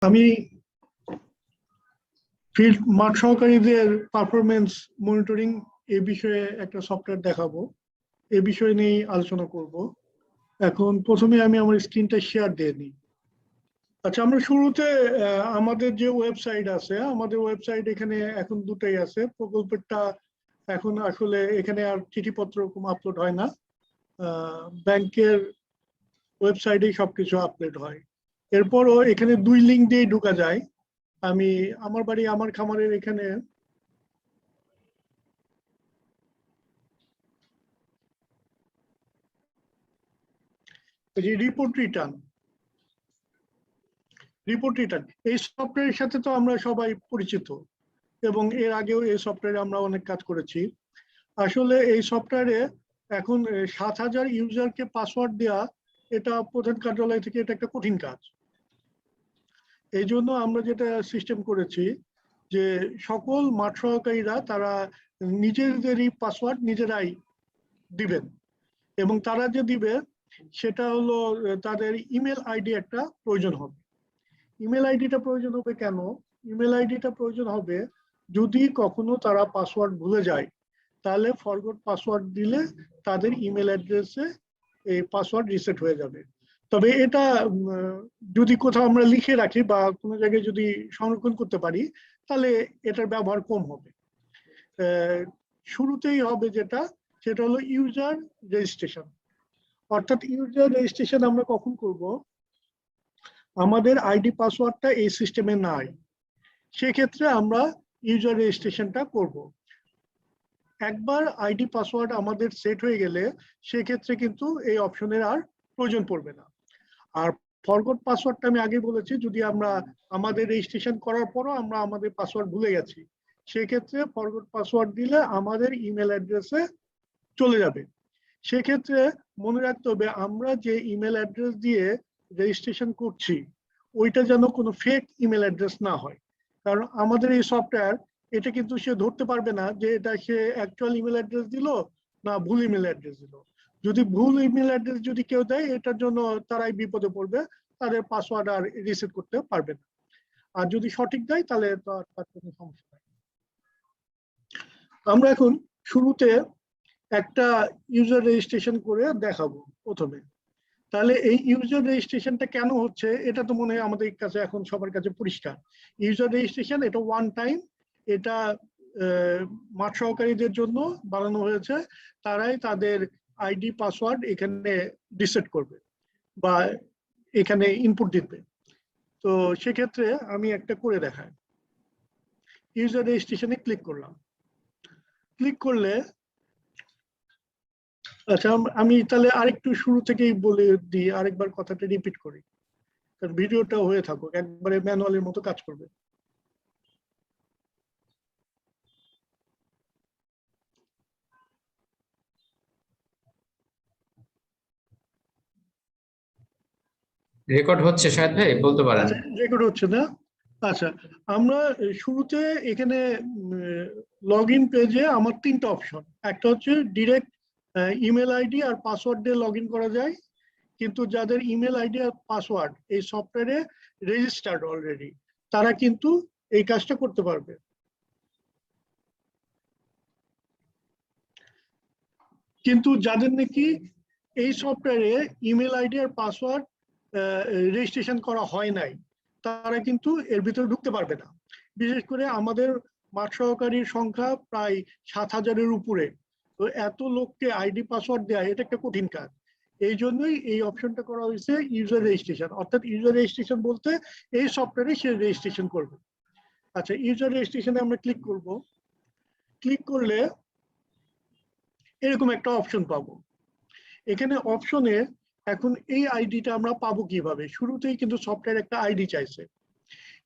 আমি ফিল্ড মাঠ সহকারীদের performance monitoring এই বিষয়ে একটা সফটওয়্যার দেখাবো। এ বিষয় নিয়ে আলোচনা করব। এখন প্রথমে আমি আমার স্ক্রিনটা শেয়ার দিয়ে নিই। আচ্ছা, আমরা শুরুতে আমাদের যে ওয়েবসাইট আছে, আমাদের ওয়েবসাইট এখানে এখন দুটাই আছে। প্রকল্পেরটা এখন আসলে এখানে আর চিঠিপত্র আপলোড হয় না, ব্যাংকের ওয়েবসাইটেই সবকিছু আপলোড হয়। এরপরও এখানে দুই লিঙ্ক দিয়ে ঢোকা যায়। আমি আমার বাড়ি আমার খামারের এখানে রিপোর্ট রিটার্ন এই সফটওয়্যারের সাথে তো আমরা সবাই পরিচিত এবং এর আগেও এই সফটওয়্যারে আমরা অনেক কাজ করেছি। আসলে এই সফটওয়্যারে এখন 7,000 ইউজারকে পাসওয়ার্ড দেওয়া, এটা প্রধান কার্যালয় থেকে এটা একটা কঠিন কাজ। এই জন্য আমরা যেটা সিস্টেম করেছি যে সকল মাঠ সহকারীরা তারা নিজেদেরই পাসওয়ার্ড নিজেরাই দিবেন, এবং তারা যে দিবে সেটা হলো তাদের ইমেল আইডি একটা প্রয়োজন হবে। ইমেল আইডিটা প্রয়োজন হবে কেন? ইমেল আইডিটা প্রয়োজন হবে যদি কখনো তারা পাসওয়ার্ড ভুলে যায়, তাহলে ফরগট পাসওয়ার্ড দিলে তাদের ইমেল অ্যাড্রেসে এই পাসওয়ার্ড রিসেট হয়ে যাবে। তবে এটা যদি কোথাও আমরা লিখে রাখি বা কোনো জায়গায় যদি সংরক্ষণ করতে পারি, তাহলে এটার ব্যবহার কম হবে। শুরুতেই হবে সেটা হলো ইউজার রেজিস্ট্রেশন। অর্থাৎ ইউজার রেজিস্ট্রেশন আমরা কখন করব? আমাদের আইডি পাসওয়ার্ডটা এই সিস্টেমে নাই, সেক্ষেত্রে আমরা ইউজার রেজিস্ট্রেশনটা করব। একবার আইডি পাসওয়ার্ড আমাদের সেট হয়ে গেলে সেক্ষেত্রে কিন্তু এই অপশনের আর প্রয়োজন পড়বে না। আর ফরগট পাসওয়ার্ডটা আমি আগে বলেছি, যদি আমরা আমাদের রেজিস্ট্রেশন করার পরও আমরা আমাদের পাসওয়ার্ড ভুলে গেছি, সেক্ষেত্রে ফরগট পাসওয়ার্ড দিলে আমাদের ইমেল অ্যাড্রেসে চলে যাবে। সেক্ষেত্রে মনে রাখতে হবে আমরা যে ইমেল অ্যাড্রেস দিয়ে রেজিস্ট্রেশন করছি ওইটা যেন কোনো ফেক ইমেল অ্যাড্রেস না হয়। কারণ আমাদের এই সফটওয়্যার এটা কিন্তু সে ধরতে পারবে না যে এটা সে অ্যাকচুয়াল ইমেল অ্যাড্রেস দিল না ভুল ইমেল অ্যাড্রেস দিল। যদি ভুল ইমেল অ্যাড্রেস যদি কেউ দেয়, এটার জন্য তারাই বিপদে পড়বে, তাদের পাসওয়ার্ড আর রিসেট করতে পারবে না। আর যদি সঠিক দেয় তাহলে তার কোনো সমস্যা নেই। আমরা এখন শুরুতে একটা ইউজার রেজিস্ট্রেশন করে দেখাবো প্রথমে। তাহলে এই ইউজার রেজিস্ট্রেশনটা কেন হচ্ছে এটা তো মনে হয় আমাদের কাছে এখন সবার কাছে পরিষ্কার। ইউজার রেজিস্ট্রেশন এটা ওয়ান টাইম, এটা মাঠ সহকারীদের জন্য বানানো হয়েছে। তারাই তাদের আইডি পাসওয়ার্ড এখানে রিসেট করবে বা এখানে ইনপুট দিবে। তো সেক্ষেত্রে আমি একটা করে দেখাই। ইউজার রেজিস্ট্রেশনে ক্লিক করলাম। ক্লিক করলে আচ্ছা, আমি তাহলে আরেকটু শুরু থেকেই বলে দিই, আরেকবার কথাটা রিপিট করি, কারণ ভিডিওটা হয়ে থাকুক, একবারে ম্যানুয়ালের মতো কাজ করবে। রেকর্ড হচ্ছে শাহেদ ভাই, বলতে পারেন। আচ্ছা, রেকর্ড হচ্ছে না? আচ্ছা, আমরা শুরুতে এখানে লগ ইন পেজে আমার তিনটা অপশন। একটা হচ্ছে ডিরেক্ট ইমেল আইডি আর পাসওয়ার্ড দিয়ে লগ ইন করা যায়, কিন্তু যাদের ইমেল আইডি আর পাসওয়ার্ড এই সফটওয়্যারে রেজিস্টার্ড অলরেডি, তারা কিন্তু এই কাজটা করতে পারবে। কিন্তু যাদের নাকি এই সফটওয়্যারে ইমেল আইডি আর পাসওয়ার্ড রেজিস্ট্রেশন করা হয় নাই, তারা কিন্তু এর ভিতরে ঢুকতে পারবে না। বিশেষ করে আমাদের মাঠ সহকারীর সংখ্যা প্রায় 7,000-এর উপরে। তো এত লোককে আইডি পাসওয়ার্ড দেওয়া এটা একটা কঠিন কাজ। এই জন্যই এই অপশনটা করা হয়েছে ইউজার রেজিস্ট্রেশন। অর্থাৎ ইউজার রেজিস্ট্রেশন বলতে এই সফটওয়্যারে সে রেজিস্ট্রেশন করবে। আচ্ছা, ইউজার রেজিস্ট্রেশনে আমরা ক্লিক করব। ক্লিক করলে এরকম একটা অপশন পাবো। এখানে অপশনে এখন এই আইডিটা আমরা পাবো কিভাবে? শুরুতেই কিন্তু সফটওয়্যার একটা আইডি চাইছে।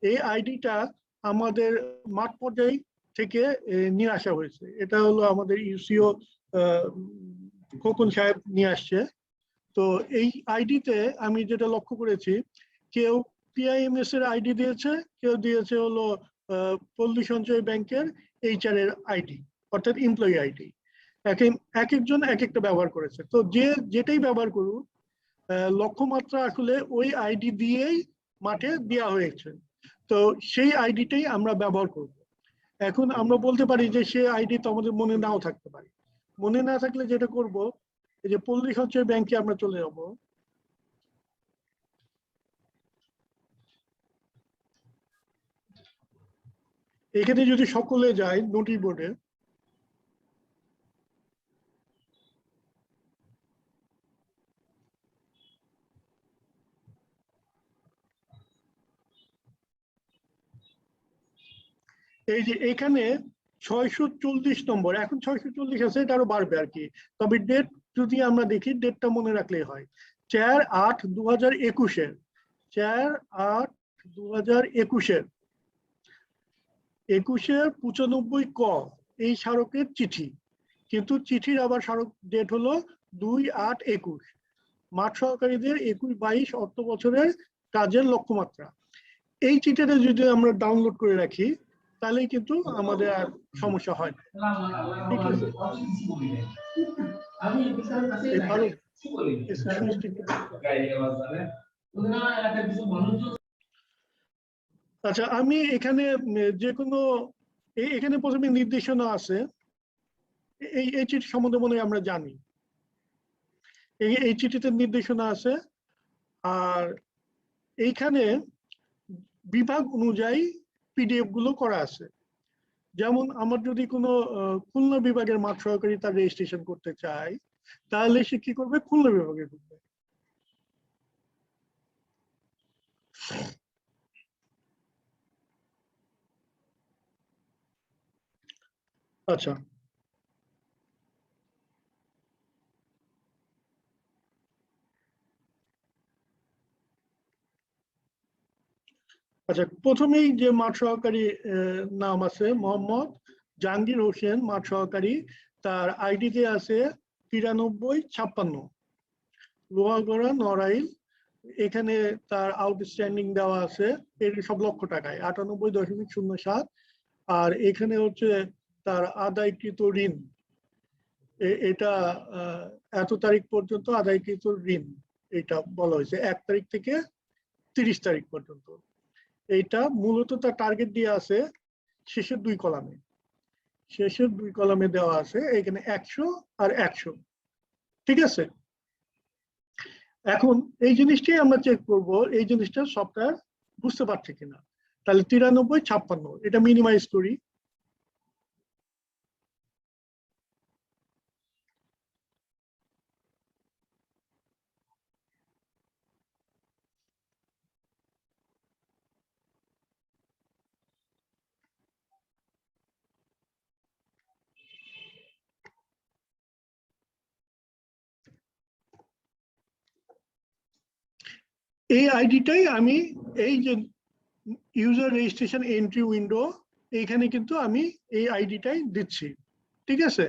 এই আইডিটা আমাদের মাঠ পর্যায় থেকে নিয়ে আসা হয়েছে। এটা হলো আমাদের ইউসিও খোকন সাহেব নিয়ে আসছে। তো এই আইডিতে আমি যেটা লক্ষ্য করেছি, কেউ পিআইএমএস এর আইডি দিয়েছে, কেউ দিয়েছে হলো পল্লী সঞ্চয় ব্যাংকের এইচআর এর আইডি, অর্থাৎ এমপ্লয়ি আইডি। এক একজন এক একটা ব্যবহার করেছে। তো যেটাই ব্যবহার করুক, লক্ষ্যমাত্রা আসলে ওই আইডি দিয়েই মাঠে দেওয়া হয়েছে। তো সেই আইডিটাই আমরা ব্যবহার করব। এখন আমরা বলতে পারি যে সেই আইডি তো আমাদের মনে নাও থাকতে পারে। মনে না থাকলে যেটা করব, এই যে পল্লী সঞ্চয় ব্যাংকে আমরা চলে যাব। এখানে যদি সকলে যায় নোটিশ বোর্ডে, এই যে এখানে 640 নম্বর, এখন 640 আছে, এটা আরো বাড়বে আর কি। তবে ডেট যদি আমরা দেখি, ডেটটা মনে রাখলেই হয়। 4/8/2021-এর 4/8/2021-এর 95 ক এই স্মারকের চিঠি। কিন্তু চিঠির আবার স্মারক ডেট হলো 2/8/21। মাঠ সহকারীদের 21-22 অর্থ বছরের কাজের লক্ষ্যমাত্রা। এই চিঠিটা যদি আমরা ডাউনলোড করে রাখি, তাহলে কিন্তু আমাদের আর সমস্যা হয় না। ঠিক আছে, আচ্ছা আমি এখানে যে কোনো এখানে প্রথমে নির্দেশনা আছে। এই চিঠি সম্বন্ধে মনে হয় আমরা জানি। এই চিঠিতে নির্দেশনা আছে, আর এইখানে বিভাগ অনুযায়ী পিডিএফ গুলো করা আছে। যেমন আমার যদি কোনো খুলনা বিভাগের মাঠ সহকারী তার রেজিস্ট্রেশন করতে চায়, তাহলে সে কি করবে? খুলনা বিভাগে ঢুকবে। আচ্ছা, আচ্ছা প্রথমেই যে মাঠ সহকারী নাম আছে মোহাম্মদ জাহাঙ্গীর হোসেন মাঠ সহকারী, তার আইডিতে আছে 9356, লোহাগড়া নড়াইল। এখানে তার আউটস্ট্যান্ডিং দেওয়া আছে, এর সব লক্ষ টাকায় 98.07। আর এখানে হচ্ছে তার আদায়কৃত ঋণ, এটা এত তারিখ পর্যন্ত আদায়কৃত ঋণ, এটা বলা হয়েছে 1 তারিখ থেকে 30 তারিখ পর্যন্ত। এইটা মূলত তার টার্গেট দিয়ে আছে শেষের 2 কলামে। শেষের 2 কলামে দেওয়া আছে এখানে 100 আর 100। ঠিক আছে, এখন এই জিনিসটাই আমরা চেক করব, এই জিনিসটা সফটওয়্যার বুঝতে পারছে কিনা। তাহলে 9356 এটা মিনিমাইজ করি। এই আইডিটাই আমি এই যে ইউজার রেজিস্ট্রেশন এন্ট্রি উইন্ডো, এইখানে কিন্তু আমি এই আইডিটাই দিচ্ছি। ঠিক আছে,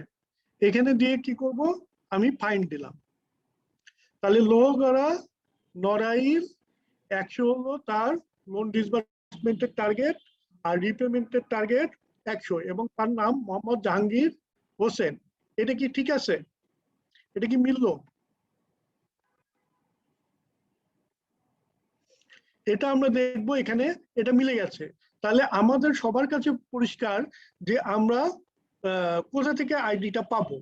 এখানে দিয়ে কি করব? আমি ফাইন্ড দিলাম। তাহলে লোহগড়া নড়াইল 100 হলো তার লোন ডিসবার্সমেন্টের টার্গেট, আর রিপেমেন্টের টার্গেট 100, এবং তার নাম মোহাম্মদ জাহাঙ্গীর হোসেন। এটা কি ঠিক আছে? এটা কি মিললো? এটা আমরা দেখবো এখানে এটা মিলে গেছে। তাহলে আমাদের সবার কাছে পরিষ্কার যে আমরা কোথা থেকে আইডিটা পাবো।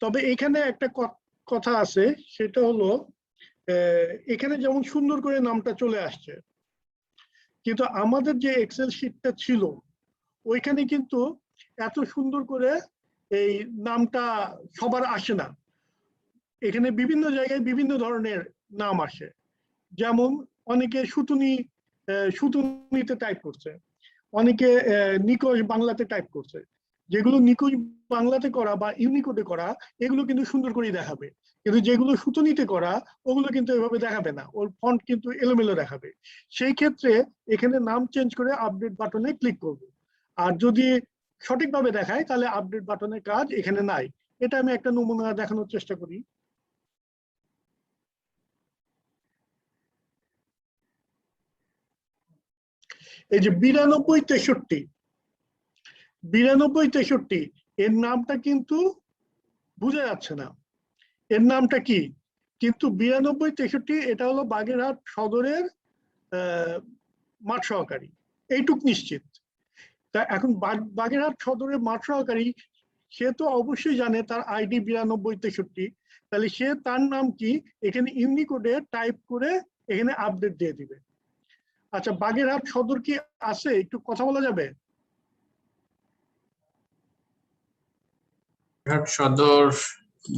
তবে এখানে একটা কথা আছে, সেটা হলো এখানে যেমন সুন্দর করে নামটা চলে আসছে, কিন্তু আমাদের যে এক্সেল শিটটা ছিল ওইখানে কিন্তু এত সুন্দর করে এই নামটা সবার আসে না। এখানে বিভিন্ন জায়গায় বিভিন্ন ধরনের নাম আসে। যেমন অনেকে সুতুনিতে টাইপ করছে, অনেকে নিকোষ বাংলাতে টাইপ করছে। যেগুলো নিকোষ বাংলাতে করা বা ইউনিকোডে করা, এগুলো কিন্তু সুন্দর করে দেখাবে। কিন্তু যেগুলো সুতুনিতে করা, ওগুলো কিন্তু এভাবে দেখাবে না, ওর ফন্ট কিন্তু এলোমেলো দেখাবে। সেই ক্ষেত্রে এখানে নাম চেঞ্জ করে আপডেট বাটনে ক্লিক করব। আর যদি সঠিকভাবে দেখায়, তাহলে আপডেট বাটনের কাজ এখানে নাই। এটা আমি একটা নমুনা দেখানোর চেষ্টা করি। এই যে 9263 এর নামটা কিন্তু বোঝা যাচ্ছে না, এর নামটা কি। কিন্তু 9263 এটা হলো বাগেরহাট সদরের মাঠ সহকারী, এইটুক নিশ্চিত। তা এখন বাগেরহাট সদরের মাঠ সহকারী, সে তো অবশ্যই জানে তার আইডি 9263, তাহলে সে তার নাম কি এখানে ইউনিকোডে টাইপ করে এখানে আপডেট দিয়ে দিবে। আচ্ছা, বাগেরহাট সদর কি আছে, একটু কথা বলা যাবে? বাগেরহাট সদর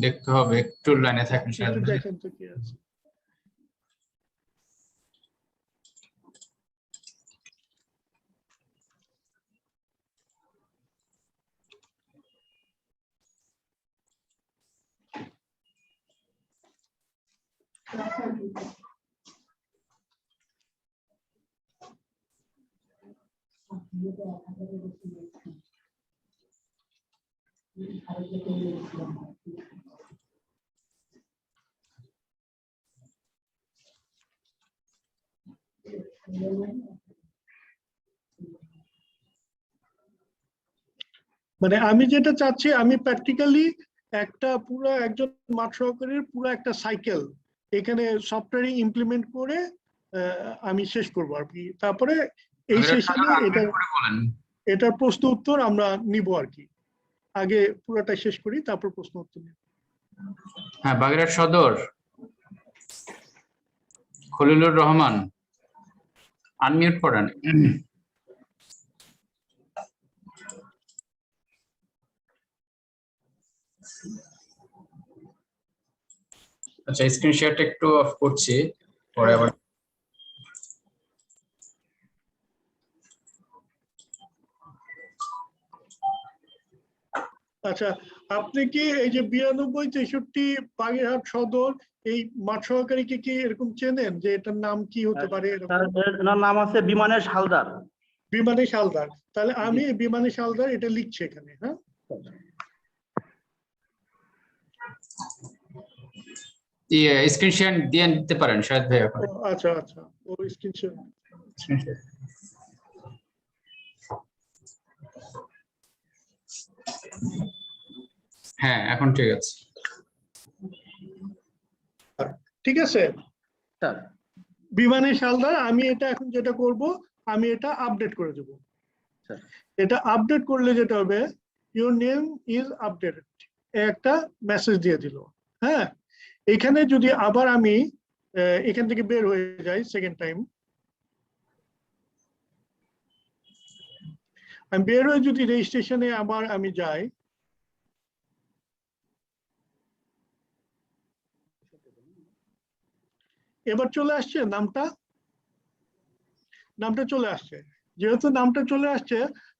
দেখতে হবে, একটু লাইনে থাকেন শাহেদ একটু ভাই। দেখেন তো কি আছে। মানে আমি যেটা চাচ্ছি, আমি প্র্যাকটিক্যালি একটা পুরো একজন মাঠ সহকারীর পুরো একটা সাইকেল এখানে সফটওয়্যারে ইমপ্লিমেন্ট করে আমি শেষ করবো আর কি। তারপরে এই বাগেরহাট সেশনে সদর আপডেট এটার করে বলেন। এটার প্রশ্ন উত্তর আমরা নিব আর কি। আগে পুরোটা শেষ করি, তারপর প্রশ্ন উত্তর নিব। হ্যাঁ, বাগেরহাট সদর খলিলুর রহমান, আনমিউট করেন। আচ্ছা, স্ক্রিন শেয়ারটা একটু অফ করছি, পরে আবার। আচ্ছা, আপনি কি এই যে 9263 বাগেরহাট সদর এই মাঠ সহকারীকে কি এরকম চেনেন যে এটার নাম কি হতে পারে? স্যার, এনার নাম আছে বিমানের হালদার। বিমানে শালদার, তাহলে আমি বিমানে শালদার এটা লিখছি এখানে। হ্যাঁ, স্ক্রিন শেয়ার দিয়ে দিতে পারেন শাহেদ ভাই এখন। আচ্ছা আচ্ছা, ও স্ক্রিনশট। হ্যাঁ, এখন ঠিক আছে। ঠিক আছে, স্যার, বিমানে শালদার, আমি এটা এখন যেটা করব, আমি এটা আপডেট করে দেব। স্যার। এটা আপডেট করলে যেটা হবে, ইউর নেম ইজ আপডেটেড, একটা মেসেজ দিয়ে দিল। হ্যাঁ, এখানে যদি আবার আমি এখান থেকে বের হয়ে যাই সেকেন্ড টাইম, আমি বের হয়ে যদি রেজিস্ট্রেশনে আবার আমি যাই, এবার চলে আসছে নামটা, নামটা চলে আসছে। যেহেতু নামটা চলে আসছে,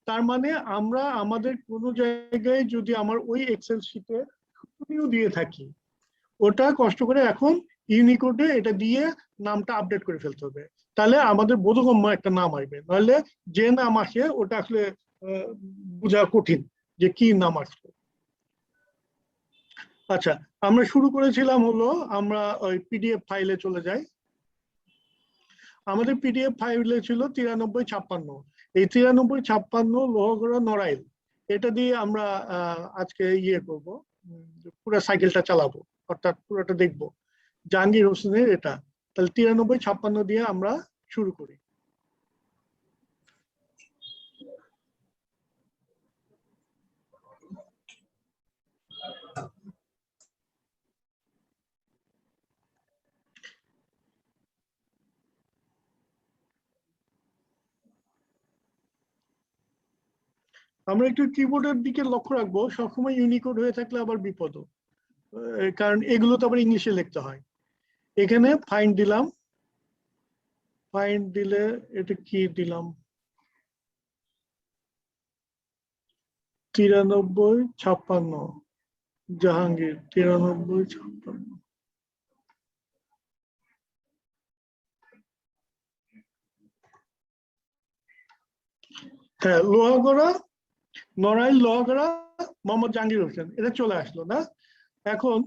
তার মানে আমরা আমাদের কোনো জায়গায় যদি আমার ওই এক্সেল শিটে দিয়ে থাকি, ওটা কষ্ট করে এখন ইউনিকোডে এটা দিয়ে নামটা আপডেট করে ফেলতে হবে। তাহলে আমাদের বোধগম্য একটা নাম আসবে, নাহলে যে নাম আসে ওটা আসলে বোঝা কঠিন যে কি নাম আসবে। আচ্ছা, আমরা শুরু করেছিলাম হলো, আমরা ওই পিডিএফ ফাইলে চলে যাই। আমাদের পিডিএফ ফাইলে ছিল 9356। এই 9356 লোহগড়া নড়াইল, এটা দিয়ে আমরা আজকে ইয়ে করব, পুরো সাইকেলটা চালাবো, অর্থাৎ পুরোটা দেখবো জাহাঙ্গীর হোসেনের এটা। তাহলে 9356 দিয়ে আমরা শুরু করি। আমরা একটু কিবোর্ডের দিকে লক্ষ্য রাখবো, সবসময় ইউনিকোড হয়ে থাকলে আবার বিপদ, কারণ এগুলো তো আবার ইংলিশে লিখতে হয়। এখানে ফাইন্ড দিলাম, ফাইন্ড দিলে এটা কি দিলাম, 9356 জাহাঙ্গীর, 9356। হ্যাঁ, লোহাগড়া নড়াইল, লোহাগড়া মোহাম্মদ জাহাঙ্গীর হোসেন, এটা চলে আসলো না? এখন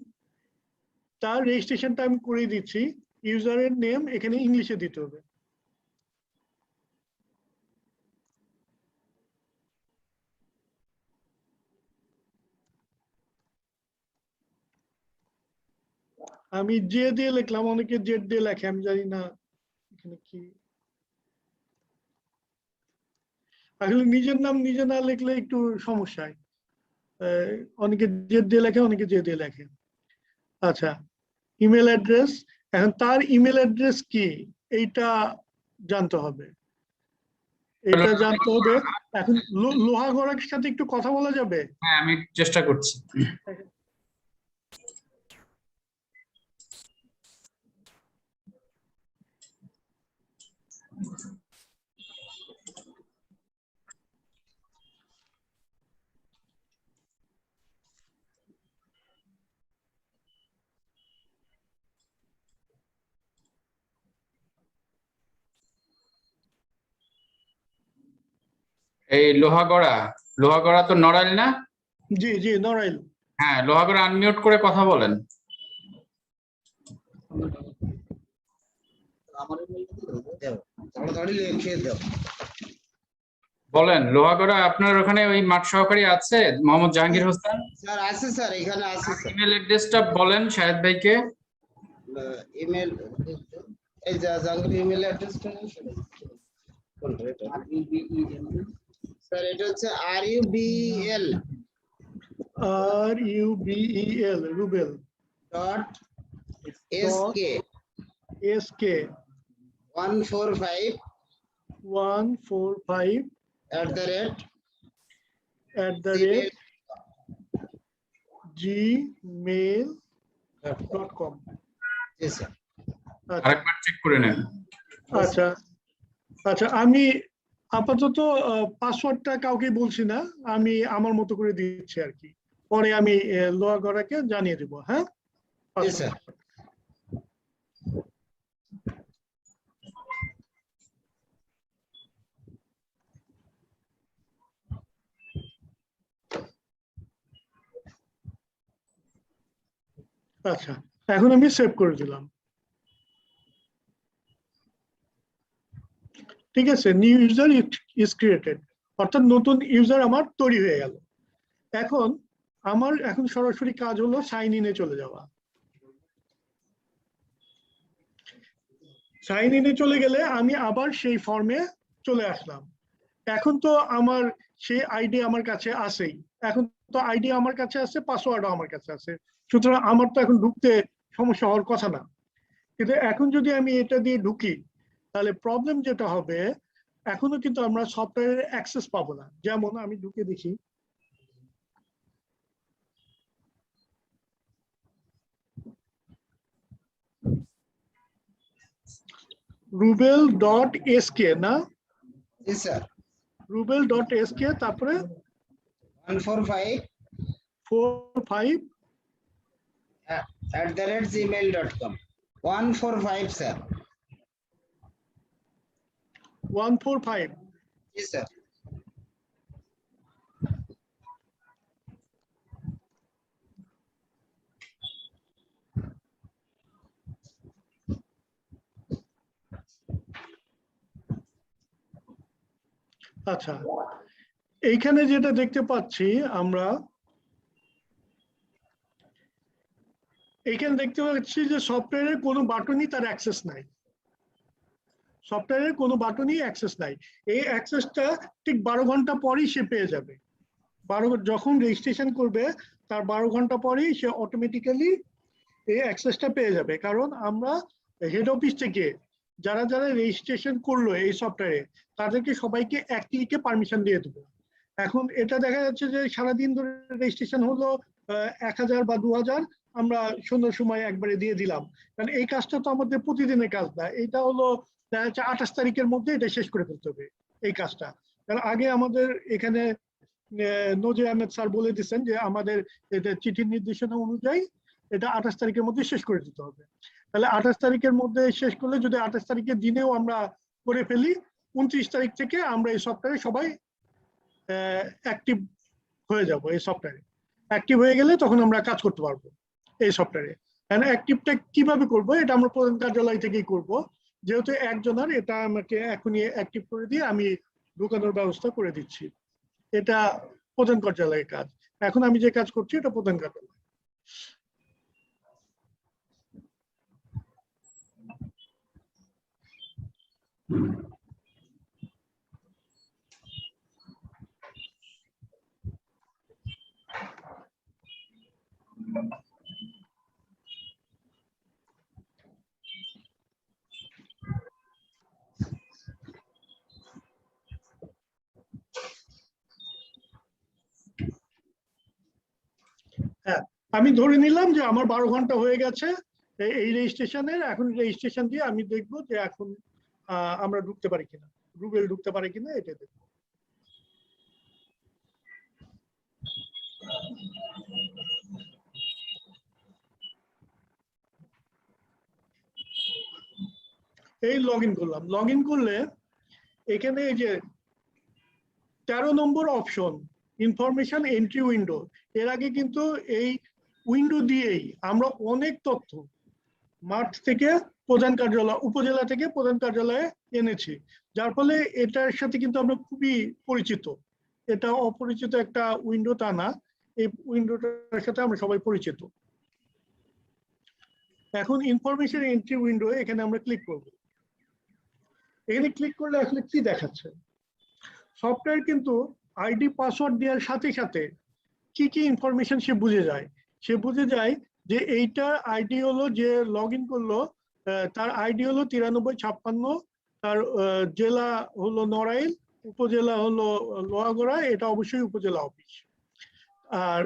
তার রেজিস্ট্রেশনটা আমি করে দিচ্ছি। ইউজারের নেম এখানে ইংলিশে দিতে হবে। আমি জে দিয়ে লিখলাম, অনেকে জেড দিয়ে লেখে, আমি জানি না এখানে কি। আসলে নিজের নাম নিজে না লিখলে একটু সমস্যায়, অনেকে জেদ দিয়ে লেখে, অনেকে জে দিয়ে লেখে। আচ্ছা, ইমেল অ্যাড্রেস, এখন তার ইমেল অ্যাড্রেস কি এইটা জানতে হবে, এটা জানতে হবে। এখন লোহাগড়ার সাথে একটু কথা বলা যাবে? হ্যাঁ, আমি চেষ্টা করছি। এই লোহাগড়া তো নড়াইল না? জি জি, নড়াইল। হ্যাঁ, লোহাগড়া আনমিউট করে কথা বলেন। বলেন, লোহাগড়া আপনার ওখানে ওই মাঠ সহকারী আছে মোহাম্মদ জাহাঙ্গীর হোসেন? স্যার আছে স্যার, এখানে আছে স্যার। ইমেল অ্যাড্রেসটা বলেন শাহেদ ভাইকে। ইমেল, এই যে জাহাঙ্গীর ইমেল অ্যাড্রেসটা কোনটা এটা? স্যার এটা হচ্ছে RUBEL RUBEL, Rubel dot SK 145 at the rate gmail.com। G sir. আরেকবার চেক করে নেন। আচ্ছা আচ্ছা, আমি আপাতত পাসওয়ার্ডটা কাউকে বলছি না, আমি আমার মতো করে দিচ্ছি আর কি, পরে আমি লোহাগড়াকে জানিয়ে দেবো। হ্যাঁ, জি স্যার। আচ্ছা, এখন আমি সেভ করে দিলাম। ঠিক আছে, নিউ ইউজার ইজ ক্রিয়েটেড, অর্থাৎ নতুন ইউজার আমার তৈরি হয়ে গেল। এখন সরাসরি কাজ হলো সাইন ইনে চলে যাওয়া। সাইন ইনে চলে গেলে আমি আবার সেই ফর্মে চলে আসলাম। এখন তো আমার সেই আইডি আমার কাছে আছেই, এখন তো আইডি আমার কাছে আছে, পাসওয়ার্ডও আমার কাছে আছে, সুতরাং আমার তো এখন ঢুকতে সমস্যা হওয়ার কথা না। কিন্তু এখন যদি আমি এটা দিয়ে ঢুকি, তাহলে প্রবলেম যেটা হবে, এখনো কিন্তু আমরা সফটওয়্যারের অ্যাক্সেস পাবো না। যেমন আমি ঢুকে দেখি, rubel.sk না, জি স্যার। rubel.sk, তারপরে 145 45 @gmail.com 145 স্যার। 145। জি স্যার। আচ্ছা, এইখানে যেটা দেখতে পাচ্ছি আমরা, এইখানে দেখতে পাচ্ছি যে সফটওয়্যারের কোনো বাটনই তার অ্যাক্সেস নাই, সফটওয়্যারের কোনো বাটনই অ্যাক্সেস নাই। এই অ্যাক্সেসটা ঠিক 12 ঘন্টা পরই সে পেয়ে যাবে। যখন রেজিস্ট্রেশন করবে তার 12 ঘন্টা পরেই সে অটোমেটিক্যালি এই অ্যাক্সেসটা পেয়ে যাবে, কারণ আমরা হেড অফিস থেকে যারা যারা রেজিস্ট্রেশন করলো এই সফটওয়্যারে, তাদেরকে সবাইকে এক ক্লিকে পারমিশন দিয়ে দেবো। এখন এটা দেখা যাচ্ছে যে সারাদিন ধরে রেজিস্ট্রেশন হলো 1000 বা 2000, আমরা সন্ধ্যার সময় একবারে দিয়ে দিলাম, কারণ এই কাজটা তো আমাদের প্রতিদিনের কাজ না, এটা হলো দেখা যাচ্ছে 28 তারিখের মধ্যে এটা শেষ করে ফেলতে হবে এই কাজটা। কারণ আগে আমাদের এখানে নজির আহমেদ স্যার বলে দিচ্ছেন যে আমাদের এটা চিঠির নির্দেশনা অনুযায়ী এটা 28 তারিখের মধ্যে শেষ করে দিতে হবে। তাহলে 28 তারিখের মধ্যে শেষ করলে, যদি 28 তারিখের দিনেও আমরা করে ফেলি, 29 তারিখ থেকে আমরা এই সফটওয়্যারে সবাই অ্যাক্টিভ হয়ে যাব। এই সফটওয়্যারে অ্যাক্টিভ হয়ে গেলে তখন আমরা কাজ করতে পারবো এই সফটওয়্যারে। অ্যাক্টিভটা কিভাবে করব, এটা আমরা প্রধান কার্যালয় থেকেই করব, যেহেতু একজনের, এটা আমাকে এখনই অ্যাক্টিভ করে দিয়ে আমি ঢোকানোর ব্যবস্থা করে দিচ্ছি। এটা প্রধান কার্যালয়ের কাজ। এখন আমি যে কাজ করছি এটা প্রধান কার্যালয়। হ্যাঁ, আমি ধরে নিলাম যে আমার 12 ঘন্টা হয়ে গেছে এই রেজিস্ট্রেশনের। এখন রেজিস্ট্রেশন দিয়ে আমি দেখবো যে এখন আমরা ঢুকতে পারি কিনা, রুবেল ঢুকতে পারে কিনা, এটা দেখবো। এই লগ ইন করলাম। লগ ইন করলে এখানে এই যে 13 নম্বর অপশন ইনফরমেশন এন্ট্রি উইন্ডো, এর আগে কিন্তু এই উইন্ডো দিয়েই আমরা অনেক তথ্য মাঠ থেকে প্রধান কার্যালয়, উপজেলা থেকে প্রধান কার্যালয়ে এনেছি, যার ফলে এটার সাথে কিন্তু আমরা খুবই পরিচিত। এটা অপরিচিত একটা উইন্ডো তা না, এই উইন্ডোটার সাথে আমরা সবাই পরিচিত। এখন ইনফরমেশন এন্ট্রি উইন্ডো, এখানে আমরা ক্লিক করব। এখানে ক্লিক করলে আসলে কি দেখাচ্ছে, সফটওয়্যার কিন্তু আইডি পাসওয়ার্ড দেওয়ার সাথে সাথে কি কি ইনফরমেশন সে বুঝে যায়। সে বুঝে যায় যে এইটা আইডি হলো, যে লগ ইন করলো তার আইডি হলো 9356, তার জেলা হলো নড়াইল, উপজেলা হলো লোহাগড়া, এটা অবশ্যই উপজেলা অফিস। আর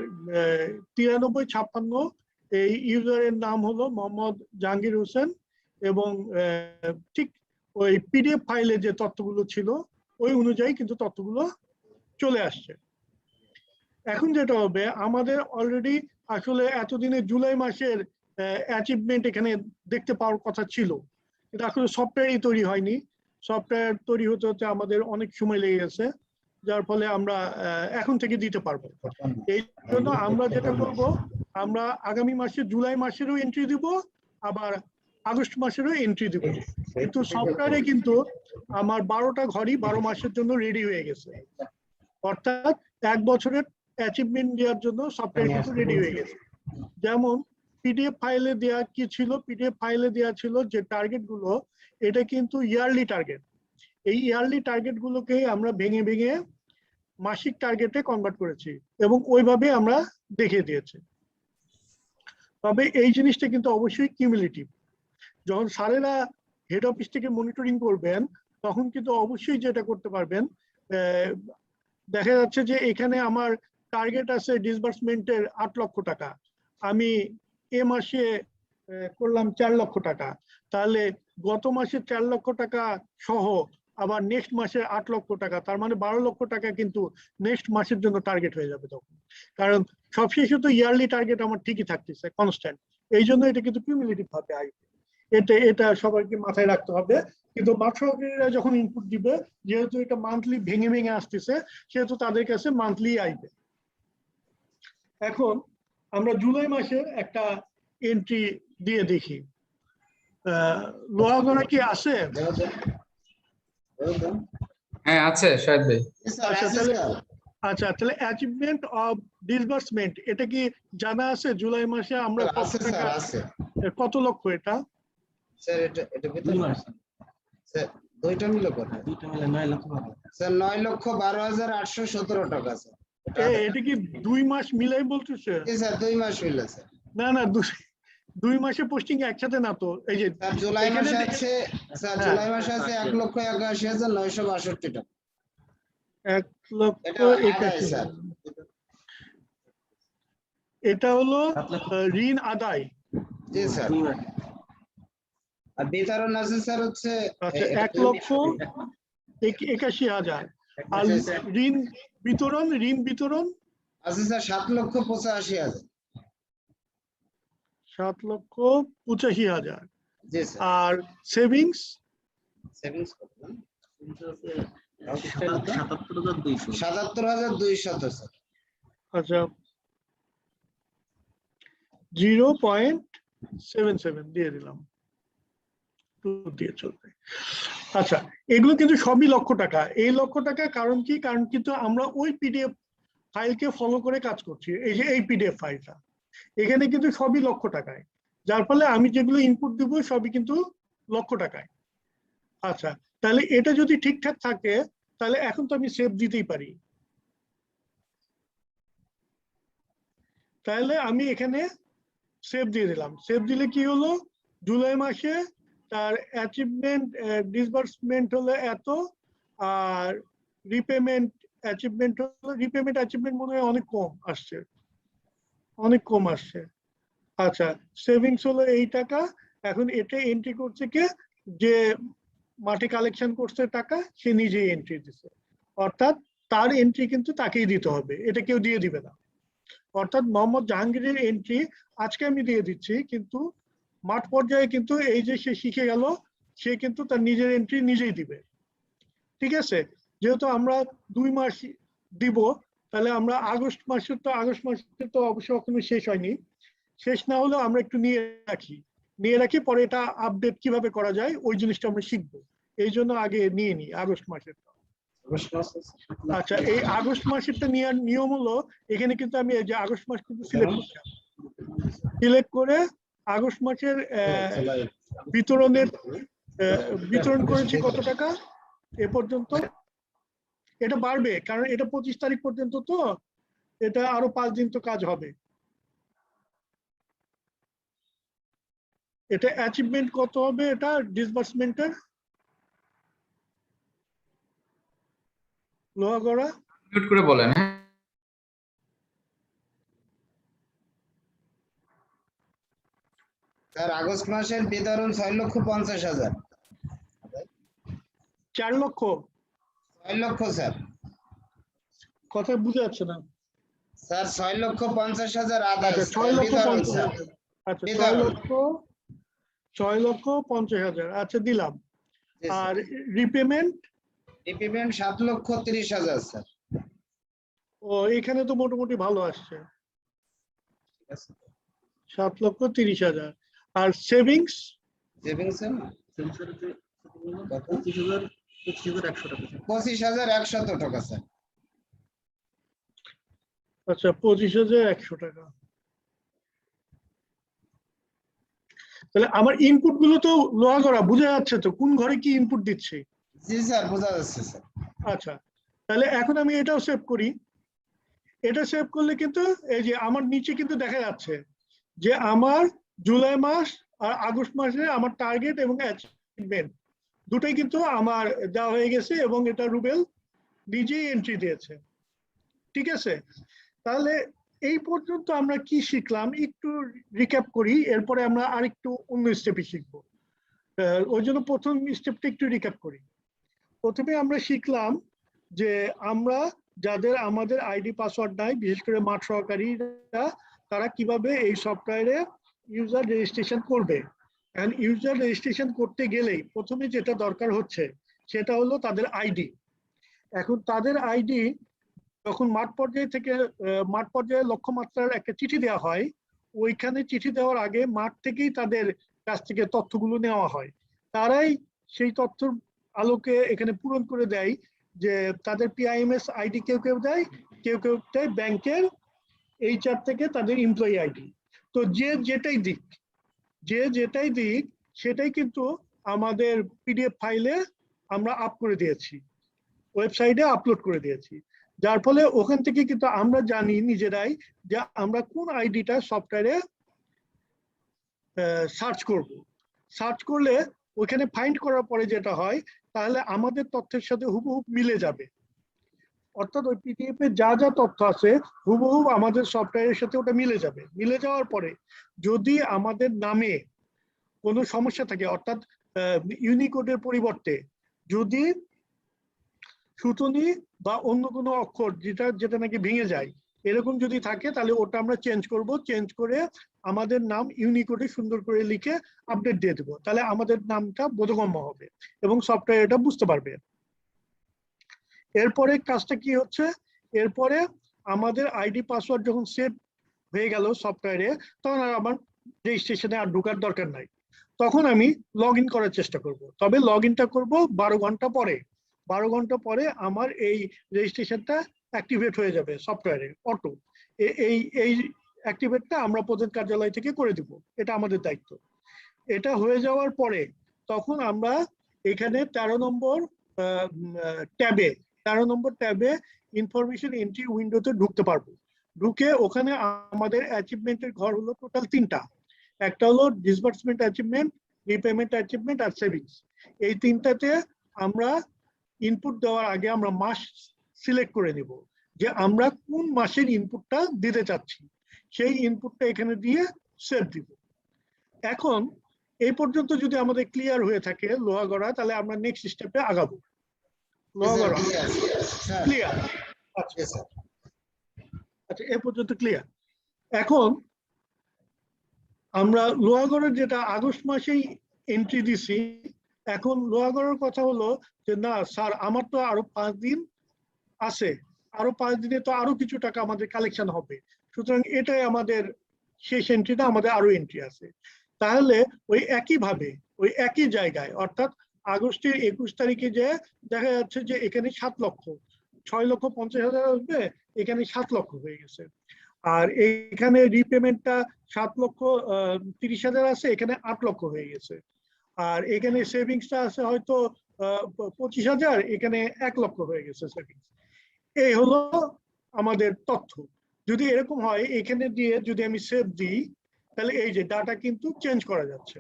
9356 এই ইউজারের নাম হলো মোহাম্মদ জাহাঙ্গীর হোসেন, এবং ঠিক ওই পিডিএফ ফাইলে যে তথ্যগুলো ছিল ওই অনুযায়ী কিন্তু তথ্যগুলো চলে আসছে। এখন যেটা হবে, আমাদের অলরেডি আসলে এতদিনে জুলাই মাসের অ্যাচিভমেন্ট এখানে দেখতে পাওয়ার কথা ছিল, এটা আসলে সফটওয়্যারই তৈরি হয়নি। সফটওয়্যার তৈরি হতে হতে আমাদের অনেক সময় লেগে গেছে, যার ফলে আমরা এখন থেকে দিতে পারবো। এই জন্য আমরা যেটা করব, আমরা আগামী মাসে জুলাই মাসেরও এন্ট্রি দিব, আবার আগস্ট মাসেরও এন্ট্রি দিব। কিন্তু সফটওয়্যারে কিন্তু আমার 12টা ঘরই 12 মাসের জন্য রেডি হয়ে গেছে, অর্থাৎ 1 বছরের অ্যাচিভমেন্ট দেওয়ার জন্য সফটওয়্যার কিন্তু রেডি হয়ে গেছে। যেমন পিডিএফ ফাইলে দেওয়া কি ছিল, পিডিএফ ফাইলে দেওয়া ছিল যে টার্গেট গুলো, এটা কিন্তু ইয়ারলি টার্গেট। এই ইয়ারলি টার্গেট গুলোকে আমরা ভেঙে ভেঙে মাসিক টার্গেটে কনভার্ট করেছি এবং ওইভাবে আমরা দেখিয়ে দিয়েছি। তবে এই জিনিসটা কিন্তু অবশ্যই কিউমুলেটিভ। যখন স্যারেরা হেড অফিস থেকে মনিটরিং করবেন, তখন কিন্তু অবশ্যই যেটা করতে পারবেন, দেখা যাচ্ছে যে এখানে আমার টার্গেট আছে ডিসবার্সমেন্টের 8 লক্ষ টাকা, আমি এ মাসে করলাম 4 লক্ষ টাকা, তাহলে গত মাসে 4 লক্ষ টাকা সহ আবার নেক্সট মাসে 8 লক্ষ টাকা, তার মানে 12 লক্ষ টাকা কিন্তু নেক্সট মাসের জন্য টার্গেট হয়ে যাবে তখন। কারণ সবশেষে তো ইয়ারলি টার্গেট আমার ঠিকই থাকতেছে কনস্ট্যান্ট, এই জন্য এটা কিন্তু কিউমুলেটিভ ভাবে আসবে। এটা সবাইকে মাথায় রাখতে হবে। কিন্তু মাঠ সহকারীরা যখন ইনপুট দিবে, যেহেতু এটা মান্থলি ভেঙে ভেঙে আসতেছে, সেহেতু তাদের কাছে মান্থলি আসবে। এখন আমরা জুলাই মাসের একটা এন্ট্রি দিয়ে দেখি, লোহাগড়া কি আছে? হ্যাঁ আছে শাহেদ ভাই। আচ্ছা, তাহলে অ্যাচিভমেন্ট অফ ডিসবার্সমেন্ট, এটা কি জানা আছে জুলাই মাসে আমরা কত টাকা, কত লক্ষ? এটা স্যার এটা ভিতরে স্যার দুইটা মিলে কত? দুইটা মিলে 9 লক্ষ স্যার, 9,12,817 টাকা স্যার। এটা কি 2 মাস মিলাই বলতেছে? জি স্যার, 2 মাস মিলে স্যার। না 2 মাসে পোস্টিং একসাথে না তো। এই যে স্যার জুলাই মাসে আছে, স্যার জুলাই মাসে আছে 1,81,962 টাকা। 1,81,000। এটা হলো ঋণ আদায়। জি স্যার। আর বিতরণ আছে স্যার হচ্ছে 1,81,000। আর ঋণ বিতরণ আছে স্যার 7,85,000। 7,85,000। জি স্যার। আর সেভিংস কত? 77,200 স্যার। আচ্ছা, 0.77 দিয়ে দিলাম, দিয়ে চলবে। আচ্ছা, এগুলো কিন্তু সবই লক্ষ টাকা। এই লক্ষ টাকা কারণ কি? কারণ কিন্তু আমরা ওই পিডিএফ ফাইলকে ফলো করে কাজ করছি। এই যে এই পিডিএফ ফাইলটা, এখানে কিন্তু সবই লক্ষ টাকায়, যার ফলে আমি যেগুলো ইনপুট দিব সবই কিন্তু লক্ষ টাকায়। আচ্ছা, তাহলে এটা যদি ঠিকঠাক থাকে, তাহলে এখন তো আমি সেভ দিতেই পারি। তাহলে আমি এখানে সেভ দিয়ে দিলাম। সেভ দিলে কি হলো, জুলাই মাসে তার অ্যাচিভমেন্ট ডিসবার্সমেন্ট হলো এত, আর রিপেমেন্ট অ্যাচিভমেন্ট মনে হয় অনেক কম আসছে। অনেক কম আসছে। আচ্ছা, সেভিংস হলো এই টাকা, এখন এটা এন্ট্রি করছে কে? যে মাঠে কালেকশন করছে টাকা, সে নিজেই এন্ট্রি দিছে, অর্থাৎ তার এন্ট্রি কিন্তু তাকেই দিতে হবে, এটা কেউ দিয়ে দিবে না। অর্থাৎ মোহাম্মদ জাহাঙ্গীরের এন্ট্রি আজকে আমি দিয়ে দিচ্ছি, কিন্তু মাঠ পর্যায়ে কিন্তু এই যে সে শিখে গেল, সে কিন্তু তার নিজের এন্ট্রি নিজেই দিবে। ঠিক আছে, যেহেতু আমরা 2 মাস দিব, তাহলে আমরা আগস্ট মাসের তো অবশ্য এখনো শেষ হয়নি, শেষ না হলেও আমরা একটু নিয়ে রাখি, পরে এটা আপডেট কিভাবে করা যায় ওই জিনিসটা আমরা শিখবো। এই জন্য আগে নিয়ে নিই আগস্ট মাসেরটা। আচ্ছা, এই আগস্ট মাসেরটা নেওয়ার নিয়ম হলো, এখানে কিন্তু আমি এই যে আগস্ট মাস কিন্তু সিলেক্ট করছি, সিলেক্ট করে আগস্ট মাসের বিতরণ করেছি কত টাকা এ পর্যন্ত। এটা বাড়বে কারণ এটা 25 তারিখ পর্যন্ত, তো এটা আরো 5 দিন তো কাজ হবে। এটা অ্যাচিভমেন্ট কত হবে, এটা ডিসবার্সমেন্টের লোহাগড়া? মিউট করে বলেন। হ্যাঁ, স্যার আগস্ট মাসের বিতরণ 6,50,000। 4 লক্ষ? 6 লক্ষ স্যার। কথা বুঝে যাচ্ছে না। স্যার 6,50,000 আদার্স আচ্ছা, 6,50,000। আচ্ছা, বিতরণ। 6,50,000, আচ্ছা দিলাম। জি আর স্যার। রিপেমেন্ট? Repayment 7,30,000 sir. ও, এখানে তো মোটামুটি ভালো আসছে, ঠিক আছে। 7,30,000। আর সেভিংস? সেভিংস স্যার 25,100 টাকা স্যার। আচ্ছা, 25,100 টাকা। তাহলে আমার ইনপুট গুলো তো লোহাগড়া, বোঝা যাচ্ছে তো কোন ঘরে কি ইনপুট দিচ্ছি? জি স্যার, বোঝা যাচ্ছে স্যার। আচ্ছা, তাহলে এখন আমি এটাও সেভ করি। এটা সেভ করলে কিন্তু এই যে আমার নিচে কিন্তু দেখা যাচ্ছে যে আমার জুলাই মাস আর আগস্ট মাসে আমার টার্গেট এবং অ্যাচিভমেন্ট দুটোই কিন্তু আমার দেওয়া হয়ে গেছে, এবং এটা রুবেল নিজেই এন্ট্রি দিয়েছে। ঠিক আছে, তাহলে এই পর্যন্ত আমরা কি শিখলাম একটু রিক্যাপ করি, এরপরে আমরা আরেকটু অন্য স্টেপে শিখবো। ওই জন্য প্রথম স্টেপটা একটু রিক্যাপ করি। প্রথমে আমরা শিখলাম যে আমরা যাদের আমাদের আইডি পাসওয়ার্ড নাই, বিশেষ করে মাঠ সহকারীরা, তারা কিভাবে এই সফটওয়্যারে ইউজার রেজিস্ট্রেশন করবে। এখন ইউজার রেজিস্ট্রেশন করতে গেলেই প্রথমে যেটা দরকার হচ্ছে সেটা হলো তাদের আইডি। এখন তাদের আইডি যখন মাঠ পর্যায়ে লক্ষ্যমাত্রার একটা চিঠি দেওয়া হয়, ওইখানে চিঠি দেওয়ার আগে মাঠ থেকেই তাদের কাছ থেকে তথ্যগুলো নেওয়া হয়। তারাই সেই তথ্যর আলোকে এখানে পূরণ করে দেয়, যে তাদের পিআইএমএস আইডি কেউ কেউ দেয়, কেউ কেউ দেয় ব্যাংকের এইচআর থেকে তাদের এমপ্লয়ি আইডি। তো যে যেটাই দিক সেটাই কিন্তু আমাদের পিডিএফ ফাইলে আমরা আপ করে দিয়েছি, ওয়েবসাইটে আপলোড করে দিয়েছি, যার ফলে ওখান থেকে কিন্তু আমরা জানি নিজেরাই যে আমরা কোন আইডিটা সফটওয়্যারে সার্চ করলে ওইখানে ফাইন্ড করার পরে যেটা হয়, তাহলে আমাদের তথ্যের সাথে হুবহু মিলে যাবে। অর্থাৎ ওই পিডিএফ এ যা যা তথ্য আছে হুবহু আমাদের সফটওয়্যারের সাথে ওটা মিলে যাবে। মিলে যাওয়ার পরে যদি আমাদের নামে কোনো সমস্যা থাকে, অর্থাৎ ইউনিকোডের পরিবর্তে যদি সুতনি বা অন্য কোনো অক্ষর যেটা নাকি ভেঙে যায়, এরকম যদি থাকে, তাহলে ওটা আমরা চেঞ্জ করে আমাদের নাম ইউনিকোডে সুন্দর করে লিখে আপডেট দিয়ে দেবো। তাহলে আমাদের নামটা বোধগম্য হবে এবং সফটওয়্যার এটা বুঝতে পারবে। এরপরে কাজটা কি হচ্ছে, এরপরে আমাদের আইডি পাসওয়ার্ড যখন সেট হয়ে গেল সফটওয়্যারে, তখন আর আমার রেজিস্ট্রেশনে আর ঢোকার দরকার নাই। তখন আমি লগ ইন করার চেষ্টা করব, তবে লগ ইনটা করবো 12 ঘন্টা পরে। 12 ঘন্টা পরে আমার এই রেজিস্ট্রেশনটা অ্যাক্টিভেট হয়ে যাবে সফটওয়্যারে অটো। এই অ্যাক্টিভেটটা আমরা প্রধান কার্যালয় থেকে করে দিব, এটা আমাদের দায়িত্ব। এটা হয়ে যাওয়ার পরে তখন আমরা এখানে 13 নম্বর ট্যাবে ইনফরমেশন এন্ট্রি উইন্ডোতে ঢুকতে পারবো। ঢুকে ওখানে আমাদের অ্যাচিভমেন্টের ঘর হলো টোটাল 3টা। একটা হলো ডিসবার্সমেন্ট অ্যাচিভমেন্ট, রিপেমেন্ট অ্যাচিভমেন্ট আর সেভিংস। এই 3টাতে আমরা ইনপুট দেওয়ার আগে আমরা মাস সিলেক্ট করে নিব যে আমরা কোন মাসের ইনপুটটা দিতে চাচ্ছি। সেই ইনপুটটা এখানে দিয়ে সেভ দিব। এখন এই পর্যন্ত যদি আমাদের ক্লিয়ার হয়ে থাকে লোহাগড়া, তাহলে আমরা নেক্সট স্টেপে আগাবো। লোহাগড়া ক্লিয়ার? আচ্ছা আচ্ছা, এ পর্যন্ত ক্লিয়ার। এখন আমরা লোহাগড়ের যেটা আগস্ট মাসেই এন্ট্রি দিছি, এখন লোহাগড়ের কথা হলো যে না স্যার আমার তো আরো 5 দিন আছে, আরো 5 দিনে তো আরো কিছু টাকা আমাদের কালেকশন হবে, সুতরাং এটাই আমাদের শেষ এন্ট্রিটা, আমাদের আরো এন্ট্রি আছে। তাহলে ওই একইভাবে ওই একই জায়গায় অর্থাৎ আগস্টের 21 তারিখে যে দেখা যাচ্ছে যে এখানে 7 লক্ষ, 6,50,000 আসবে, এখানে 7 লক্ষ হয়ে গেছে। আর এখানে রিপেমেন্টটা 7,30,000 আছে, এখানে 8 লক্ষ হয়ে গেছে। আর এখানে সেভিংসটা আছে হয়তো 25,000, এখানে 1 লক্ষ হয়ে গেছে সেভিংস। এই হলো আমাদের তথ্য। যদি এরকম হয় এখানে দিয়ে যদি আমি সেভ দিই, তাহলে এই যে ডাটা কিন্তু চেঞ্জ করা যাচ্ছে,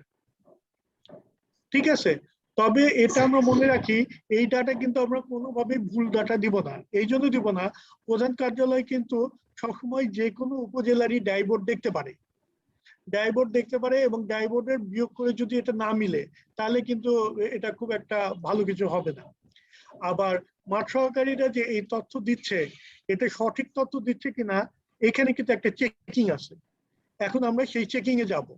ঠিক আছে। তবে এটা আমরা মনে রাখি, এই ডাটা কিন্তু আমরা কোনোভাবে ভুল ডাটা দিব না। এই জন্য দিব না, প্রধান কার্যালয় কিন্তু সবসময় যে কোনো উপজেলারই ড্যাশবোর্ড দেখতে পারে, ড্যাশবোর্ড দেখতে পারে, এবং ড্যাশবোর্ডের বিয়োগ করে যদি এটা না মিলে তাহলে কিন্তু এটা খুব একটা ভালো কিছু হবে না। আবার মাঠ সহকারীরা যে এই তথ্য দিচ্ছে, এটা সঠিক তথ্য দিচ্ছে কিনা এখানে কিন্তু একটা চেকিং আছে। এখন আমরা সেই চেকিং এ যাব।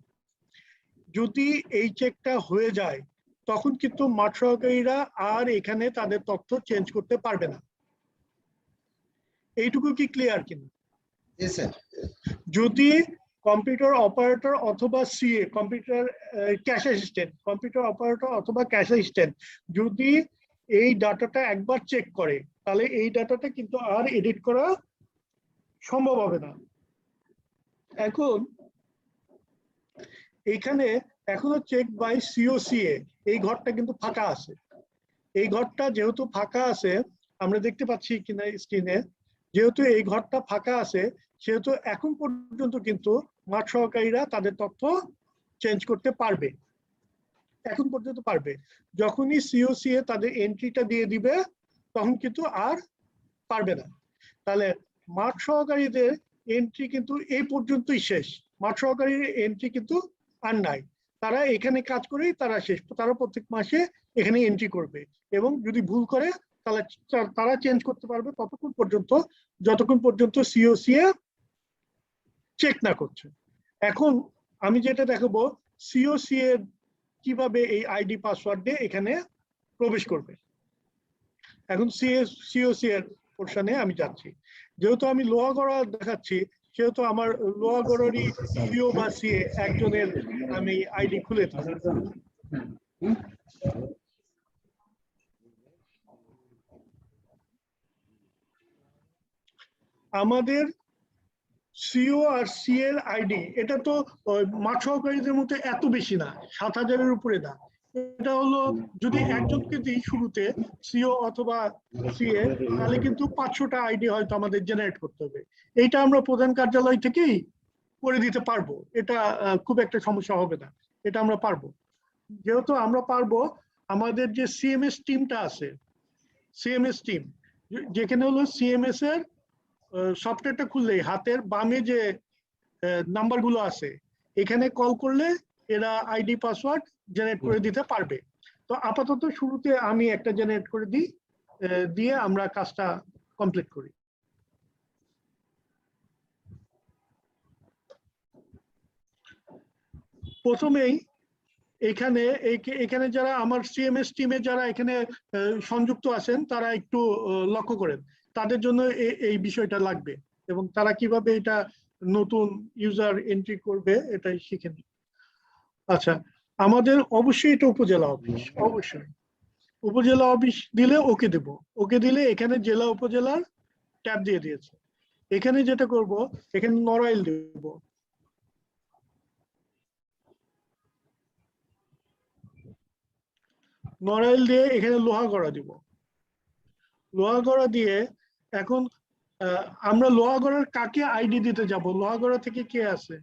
যদি এই চেকটা হয়ে যায় তখন কিন্তু মাঠ সহকারীরা আর এখানে তাদের তথ্য চেঞ্জ করতে পারবে না। এইটুকু কি ক্লিয়ার কিনা? যদি কম্পিউটার অপারেটর অথবা CA, computer cash assistant, computer operator অথবা ক্যাশ অ্যাসিস্ট্যান্ট যদি এই ডাটাটা একবার চেক করে, তাহলে এই ডাটাটা কিন্তু আর এডিট করা সম্ভব হবে না। এখন এখানে এখনো চেক বাই সিওসিএ, এই ঘরটা কিন্তু ফাঁকা আছে। এই ঘরটা যেহেতু ফাঁকা আছে, আমরা দেখতে পাচ্ছি কিনা স্ক্রিনে, যেহেতু এই ঘরটা ফাঁকা আছে সেহেতু এখন পর্যন্ত কিন্তু মাঠ সহকারীরা তাদের তথ্য চেঞ্জ করতে পারবে, এখন পর্যন্ত পারবে। যখনই সিওসিএ তাদের এন্ট্রিটা দিয়ে দিবে তখন কিন্তু আর পারবে না। তাহলে মাঠ সহকারীদের এন্ট্রি কিন্তু এই পর্যন্তই শেষ, মাঠ সহকারীর এন্ট্রি কিন্তু আর নাই। তারা এখানে কাজ করেই তারা শেষ, তারা প্রত্যেক মাসে এখানে এন্ট্রি করবে, এবং যদি ভুল করে তাহলে তারা চেঞ্জ করতে পারবে ততক্ষণ পর্যন্ত যতক্ষণ পর্যন্ত সিওসিএ চেক না করছে। এখন আমি যেটা দেখাবো সিওসিএ কিভাবে এই আইডি পাসওয়ার্ড দিয়ে এখানে প্রবেশ করবে। এখন সিওসি এর পোর্শনে আমি যাচ্ছি। যেহেতু আমি লোহাগড়া দেখাচ্ছি সেহেতু আমার লোহাগড়ারই সিও বা সিএ একজনের আমি আইডি খুলে দিই। আমাদের সিও আর সি এর আইডি এটা তো মাঠ সহকারীদের মতো এত বেশি না, 7,000-এর উপরে না। এটা হলো যদি একজনকে দিই শুরুতে সিও অথবা সিএ, তাহলে কিন্তু 500টা আইডি হয়তো আমাদের জেনারেট করতে হবে। এইটা আমরা প্রধান কার্যালয় থেকেই করে দিতে পারবো, এটা খুব একটা সমস্যা হবে না, এটা আমরা পারবো। যেহেতু আমরা পারবো, আমাদের যে সিএমএস টিমটা আছে, সিএমএস টিম যেখানে হলো সিএমএস এর সফটওয়্যারটা খুললেই হাতের বামে যে নাম্বারগুলো আছে এখানে কল করলে এরা আইডি পাসওয়ার্ড জেনারেট করে দিতে পারবে। তো আপাতত শুরুতে আমি একটা জেনারেট করে দিই, দিয়ে আমরা কাজটা কমপ্লিট করি। প্রথমেই এখানে যারা আমার সিএমএস টিমে যারা এখানে সংযুক্ত আছেন তারা একটু লক্ষ্য করেন, তাদের জন্য এই বিষয়টা লাগবে এবং তারা কিভাবে এটা নতুন ইউজার এন্ট্রি করবে এটাই শিখে নিন। আচ্ছা, আমাদের অবশ্যই এটা উপজেলা অফিস, অবশ্যই উপজেলা অফিস দিলে ওকে দেব, ওকে দিলে এখানে জেলা উপজেলার ট্যাব দিয়ে দিয়েছে। এখানে যেটা করব, এখানে নড়াইল দেব, নড়াইল দিয়ে এখানে লোহাগড়া দিব, লোহাগড়া দিয়ে এখন আমরা লোহাগড়ার কাকে আইডি দিতে যাব? লোহাগড়া থেকে কে আছে?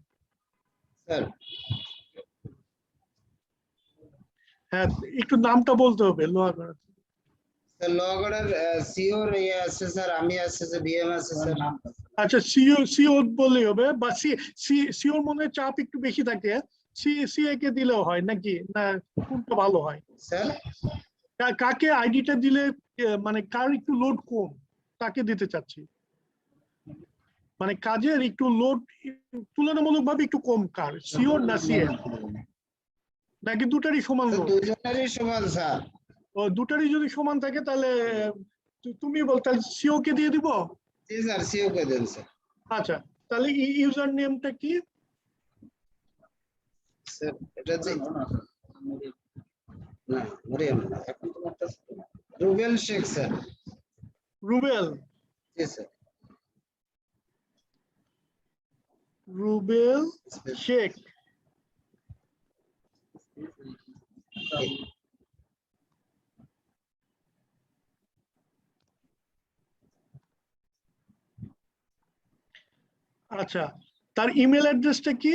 হ্যাঁ, একটু নামটা বলতে হবে। লোহাগড়া লোহাগড়ার সিওর আছে স্যার, আমি আছে, বিএম আছে স্যার। আচ্ছা সিও বললেই হবে, বা সিওর মনে হয় চাপ একটু বেশি থাকে, সিএ কে দিলেও হয় নাকি, না কোনটা ভালো হয়? স্যার কাকে আইডিটা দিলে মানে কার একটু লোড কম তাকে দিতে চাচ্ছি, মানে কাজের একটু লোড তুলনামূলকভাবে একটু কম কার, সিওর না সিএ, নাকি দুটারই সমান লোড? দুজনেরই সমান স্যার। ও দুটারই যদি সমান থাকে তাহলে তুমি বল, তাহলে সিও কে দিয়ে দিব। জি স্যার, সিও কে দেন স্যার। আচ্ছা তাহলে ইউজার নেমটা কি? স্যার এটা যে না মরিয়াম না, এখন তো একটা রুবেল শেখ স্যার। রুবেল, জি স্যার। রুবেল শেখ। আচ্ছা তার ইমেল অ্যাড্রেসটা কি?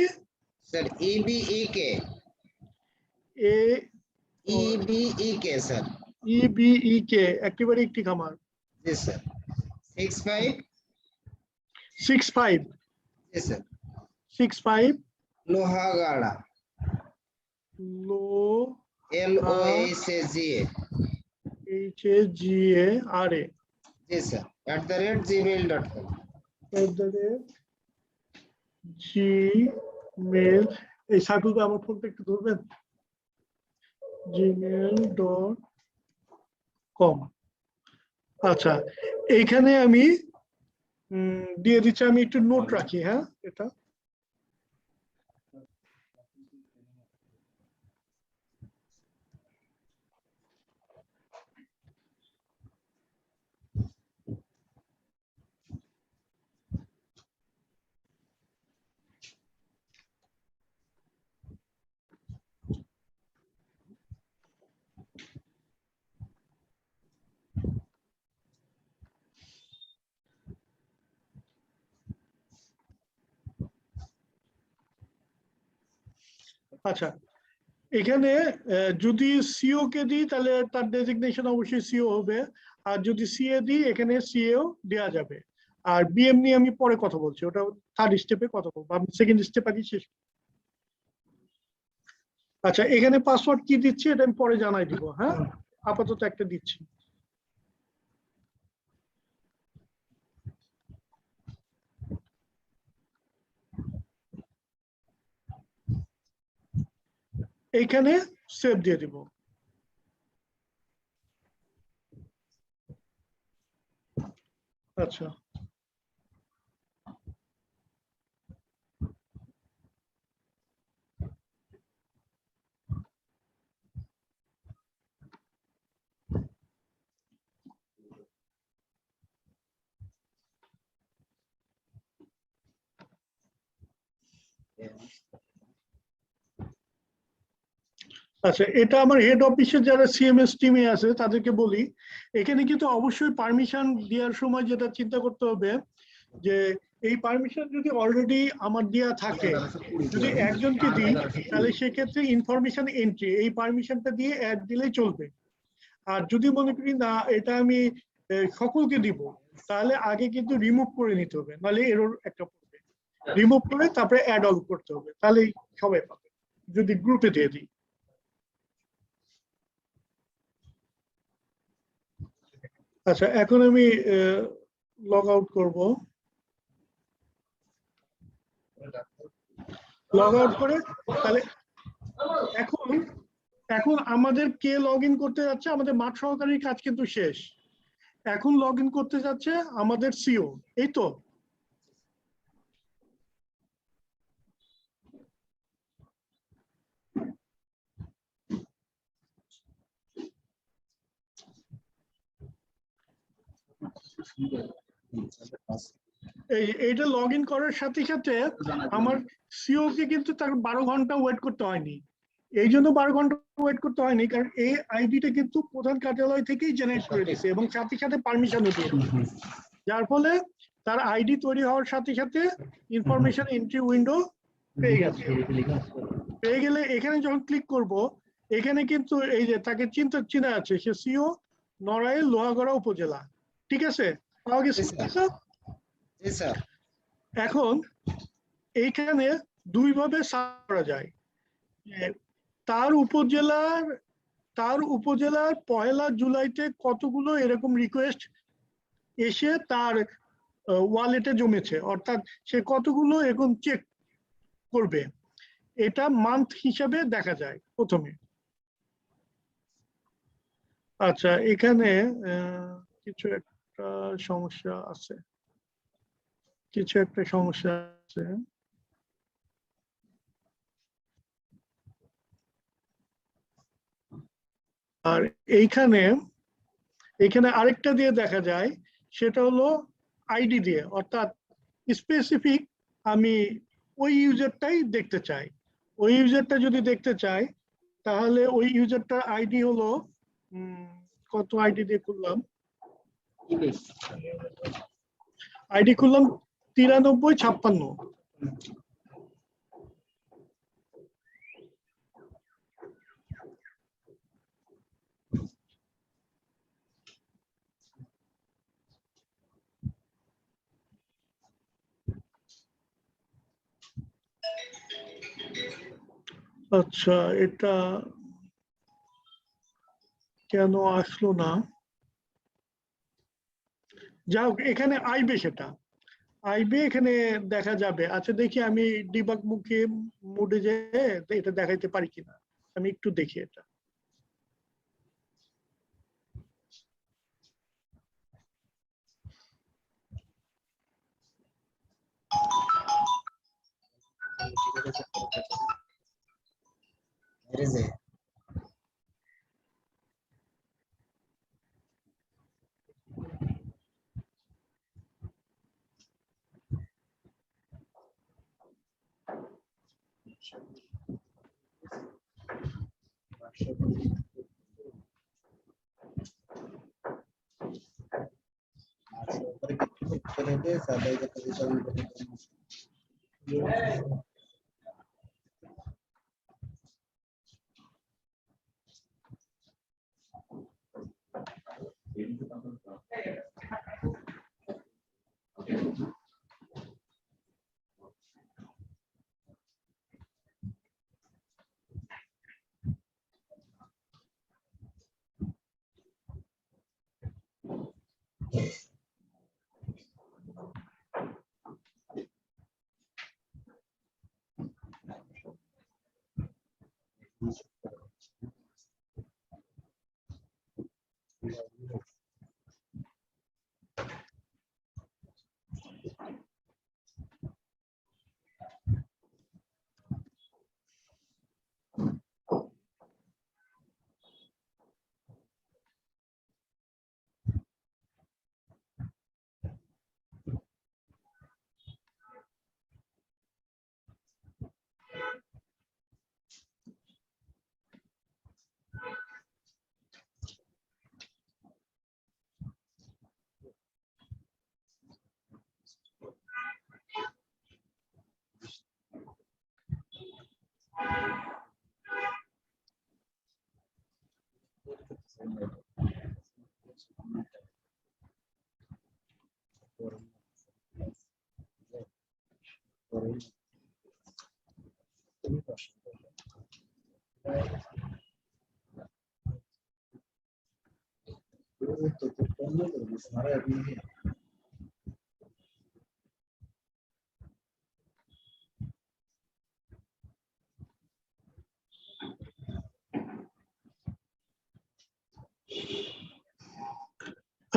স্যার ইবিইকে এ ইবিইকে স্যার। ইবিইকে একেবারে একটি খামার। জি স্যার 65 65 জি স্যার 65 লোহাগাড়া লো LOHAGA HAGARA জি স্যার @gmail.com। gmail, এই সাইকেলটা আমার ফোনটা একটু ধরবেন, gmail.com। আচ্ছা এইখানে আমি দিয়ে দিচ্ছি, আমি একটু নোট রাখি, হ্যাঁ এটা আচ্ছা এখানে যদি সিও কে দিই তাহলে তার ডেজিগনেশন অবশ্যই সিও হবে, আর যদি সিএ দিই এখানে সিএও দেওয়া যাবে। আর বিএম নিয়ে আমি পরে কথা বলছি, ওটা থার্ড স্টেপে কথা বলবো, আমি সেকেন্ড স্টেপ আগে শেষ। আচ্ছা এখানে পাসওয়ার্ড কি দিচ্ছি এটা আমি পরে জানাই দিব, হ্যাঁ আপাতত একটা দিচ্ছি। এইখানে সেভ দিয়ে দিব। আচ্ছা আচ্ছা এটা আমার হেড অফিসে যারা সিএমএস টিমে আছে তাদেরকে বলি, এখানে কিন্তু অবশ্যই পারমিশন দেওয়ার সময় যেটা চিন্তা করতে হবে যে এই পারমিশন যদি অলরেডি আমার দেওয়া থাকে, যদি একজনকে দিই তাহলে সেক্ষেত্রে ইনফরমেশন এন্ট্রি এই পারমিশনটা দিয়ে অ্যাড দিলেই চলবে। আর যদি মনে করি না এটা আমি সকলকে দিব, তাহলে আগে কিন্তু রিমুভ করে নিতে হবে, নাহলে এরর একটা পড়বে। রিমুভ করে তারপরে অ্যাড অল করতে হবে, তাহলেই সবাই পাবে, যদি গ্রুপে দিয়ে দিই। আচ্ছা এখন আমি লগ আউট করব, লগ আউট করে তাহলে এখন এখন আমাদের কে লগ ইন করতে যাচ্ছে, আমাদের মাঠ সহকারীর কাজ কিন্তু শেষ, এখন লগ ইন করতে যাচ্ছে আমাদের সিও, এই তো। এইটা লগ ইন করার সাথে সাথে আমার সিও কে কিন্তু তার 12 ঘন্টা ওয়েট করতে হয়নি। এই জন্য 12 ঘন্টা ওয়েট করতে হয়নি কারণ এই আইডিটা কিন্তু প্রধান কার্যালয় থেকেই জেনারেট করে দিয়েছে এবং সাথে সাথে পারমিশনও দিয়ে দিয়েছে, যার ফলে তার আইডি তৈরি হওয়ার সাথে সাথে ইনফরমেশন এন্ট্রি উইন্ডো পেয়ে গেছে। পেয়ে গেলে এখানে যখন ক্লিক করব, এখানে কিন্তু এই যে তাকে চিহ্ন আছে, সে সিও নড়াইল লোহাগড়া উপজেলা, ঠিক আছে, পাওয়া গেছে। জি স্যার। এখন এইখানে দুইভাবে সার্চ করা যায়। তার উপজেলার 1 জুলাইতে কতগুলো এরকম রিকোয়েস্ট এসে তার ওয়ালেটে জমেছে, অর্থাৎ সে কতগুলো এখন চেক করবে, এটা মান্থ হিসাবে দেখা যায় প্রথমে। আচ্ছা, এখানে কিছু একটা সমস্যা আছে। আর এইখানে আরেকটা দিয়ে দেখা যায়, সেটা হলো আইডি দিয়ে, অর্থাৎ স্পেসিফিক আমি ওই ইউজারটাই দেখতে চাই। ওই ইউজারটা যদি দেখতে চাই তাহলে ওই ইউজারটার আইডি হলো কত আইডি দিয়ে খুললাম, আইডি খুললাম 9356। আচ্ছা, এটা কেন আসলো না? যাই হোক, এখানে আইবে, সেটা আইবে, এখানে দেখা যাবে। আচ্ছা, দেখি আমি ডিবাগ মুখে মোডে যে এটা দেখাইতে পারি কিনা, আমি একটু দেখি এটা।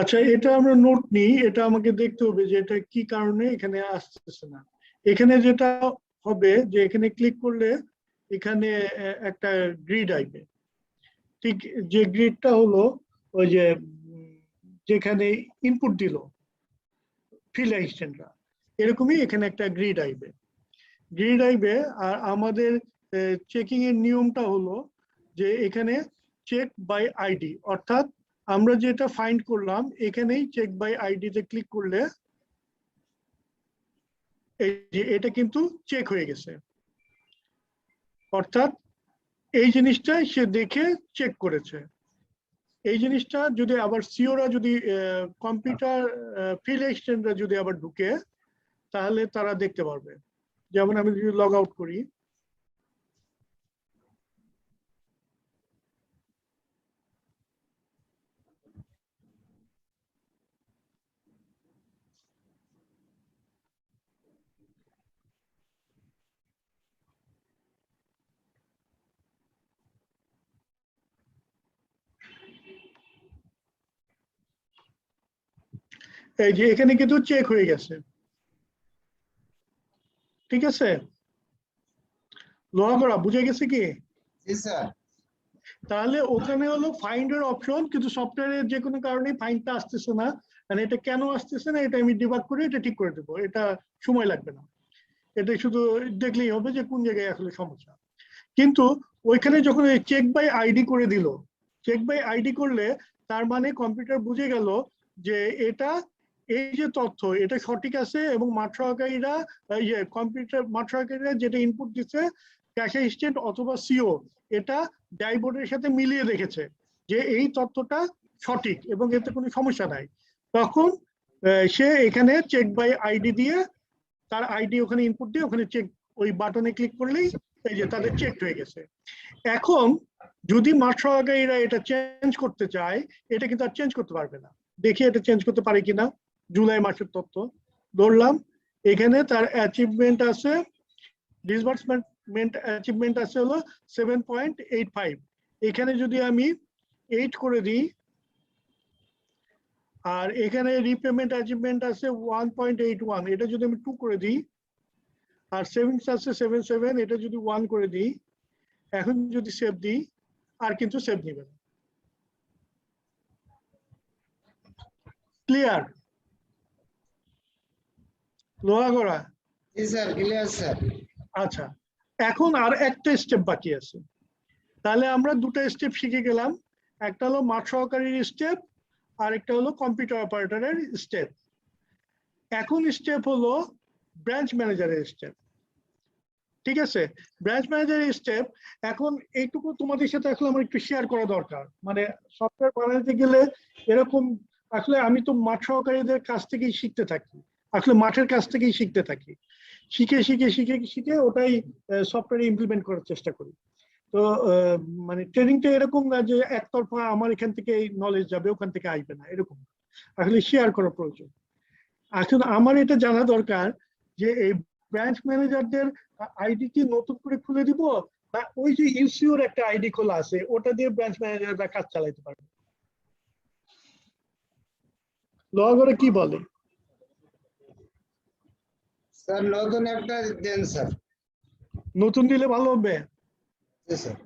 আচ্ছা, এটা আমরা নোট নিই, এটা আমাকে দেখতে হবে যে এটা কি কারণে এখানে আসতেছে না। এখানে যেটা হবে যে এখানে ক্লিক করলে এখানে একটা গ্রিড আসবে, ঠিক যে গ্রিডটা হলো ওই যে যেখানে ইনপুট দিল ফিল্ড অ্যাসিস্ট্যান্টরা, এরকমই এখানে একটা গ্রিড আইবে। আর আমাদের চেকিং এর নিয়মটা হলো যে এখানে চেক বাই আইডি, অর্থাৎ আমরা যেটা ফাইন্ড করলাম এখানেই চেক বাই আইডি তে ক্লিক করলে এই যে এটা কিন্তু চেক হয়ে গেছে, অর্থাৎ এই জিনিসটা সে দেখে চেক করেছে। এই জিনিসটা যদি আবার সিওরা যদি কম্পিউটার ফিল্ড অ্যাসিস্ট্যান্টরা যদি আবার ঢুকে, তাহলে তারা দেখতে পারবে। যেমন আমি যদি লগ আউট করি, এই যে এখানে কিন্তু চেক হয়ে গেছে, ঠিক আছে? লোহা করা বুঝে গেছে কি? জি স্যার। তাহলে ওখানে হলো ফাইন্ডের অপশন, কিন্তু সফটওয়্যারের যে কোনো কারণে ফাইন্ডটা আসতেছে না। মানে এটা কেন আসতেছে না এটা আমি ডিবাগ করে এটা ঠিক করে দেবো, এটা সময় লাগবে না। এটা শুধু দেখলেই হবে যে কোন জায়গায় আসলে সমস্যা। কিন্তু ওইখানে যখন চেক বাই আইডি করে দিল, চেক বাই আইডি করলে তার মানে কম্পিউটার বুঝে গেল যে এটা এই যে তথ্য এটা সঠিক আছে, এবং মাঠ সহকারীরা কম্পিউটার মাঠ সহকারীরা যেটা ইনপুট দিচ্ছে ক্যাশ অ্যাসিস্ট্যান্ট অথবা সিও এটা ড্যাশবোর্ডের সাথে মিলিয়ে দেখেছে যে এই তথ্যটা সঠিক এবং এতে কোনো সমস্যা নাই। তখন সে এখানে চেক বাই আইডি দিয়ে তার আইডি ওখানে ইনপুট দিয়ে ওখানে চেক ওই বাটনে ক্লিক করলেই এই যে তাদের চেক হয়ে গেছে। এখন যদি মাঠ সহকারীরা এটা চেঞ্জ করতে চায়, এটা কিন্তু আর চেঞ্জ করতে পারবে না। দেখি এটা চেঞ্জ করতে পারে কিনা। জুলাই মাসের তথ্য ধরলাম, এখানে তার অ্যাচিভমেন্ট আছে, ডিসবার্সমেন্ট অ্যাচিভমেন্ট আছে হলো 7.85। এখানে যদি আমি 8 করে দিই, আর এখানে রিপেমেন্ট অ্যাচিভমেন্ট আছে 1.81, এটা যদি আমি 2 করে দিই, আর সেভিংস আছে 77, এটা যদি 1 করে দিই, এখন যদি সেভ দিই আর কিন্তু সেভ নিবে না। ক্লিয়ার? লোহা গড়া? জি স্যার, ক্লিয়ার স্যার। আচ্ছা, এখন আর একটা স্টেপ বাকি আছে। তাহলে আমরা দুটো স্টেপ শিখে গেলাম, একটা হলো মাঠ সহকারীর স্টেপ, আর একটা হলো কম্পিউটার অপারেটরের স্টেপ। এখন স্টেপ হলো ব্রাঞ্চ ম্যানেজারের স্টেপ, ঠিক আছে? ব্রাঞ্চ ম্যানেজারের স্টেপ এখন এইটুকু তোমাদের সাথে আসলে আমার একটু শেয়ার করা দরকার। মানে সফটওয়্যার বানাতে গেলে এরকম আসলে আমি তো মাঠ সহকারীদের কাছ থেকেই শিখতে থাকি, আসলে মাঠের কাছ থেকেই শিখতে থাকি, শিখে শিখে শিখে শিখে ওটাই সফটওয়্যারে ইমপ্লিমেন্ট করার চেষ্টা করি। তো মানে ট্রেনিংটা এরকম না যে একতরফা আমার এখান থেকে এই নলেজ যাবে ওখান থেকে আসবে না, এরকম আসলে শেয়ার করা প্রয়োজন। এখন আমার এটা জানা দরকার যে এই ব্রাঞ্চ ম্যানেজারদের আইডি কি নতুন করে খুলে দিব, না ওই যে ইউসিওর একটা আইডি খোলা আছে ওটা দিয়ে ব্রাঞ্চ ম্যানেজাররা কাজ চালাতে পারবে? লগরে কি বলে? স্যার নতুন একটা দেন স্যার। নতুন দিলে ভালো হবে। জি স্যার।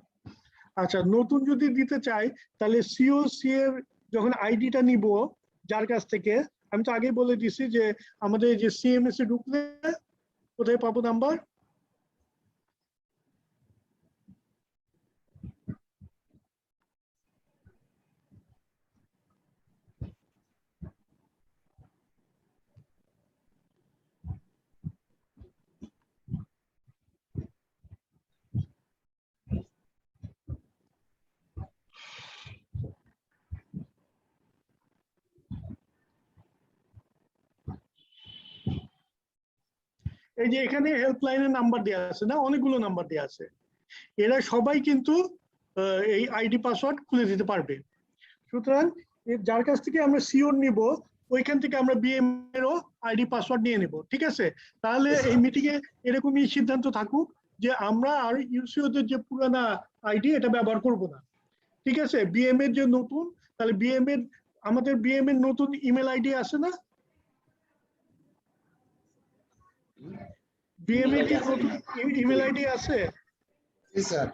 আচ্ছা, নতুন যদি দিতে চাই তাহলে সিওসি এর যখন আইডিটা নিব যার কাছ থেকে, আমি তো আগেই বলে দিছি যে আমাদের যে সিএমএস এ ঢুকলে কোথায় পাবো নাম্বার? এই যে এখানে হেল্পলাইনের নাম্বার দেওয়া আছে না, অনেকগুলো নাম্বার দেওয়া আছে, এরা সবাই কিন্তু এই আইডি পাসওয়ার্ড খুলে দিতে পারবে। সুতরাং যার কাছ থেকে আমরা সিওর নিব ওইখান থেকে আমরা বিএম এরও আইডি পাসওয়ার্ড নিয়ে নেব, ঠিক আছে? তাহলে এই মিটিং এ এরকমই সিদ্ধান্ত থাকুক যে আমরা আর ইউসিওদের যে পুরানা আইডি এটা ব্যবহার করব না, ঠিক আছে? বিএম এর যে নতুন, তাহলে বিএম এর আমাদের বিএম এর নতুন ইমেল আইডি আছে না? বিএম এর কি নতুন ইমেল আইডি আছে? জি স্যার।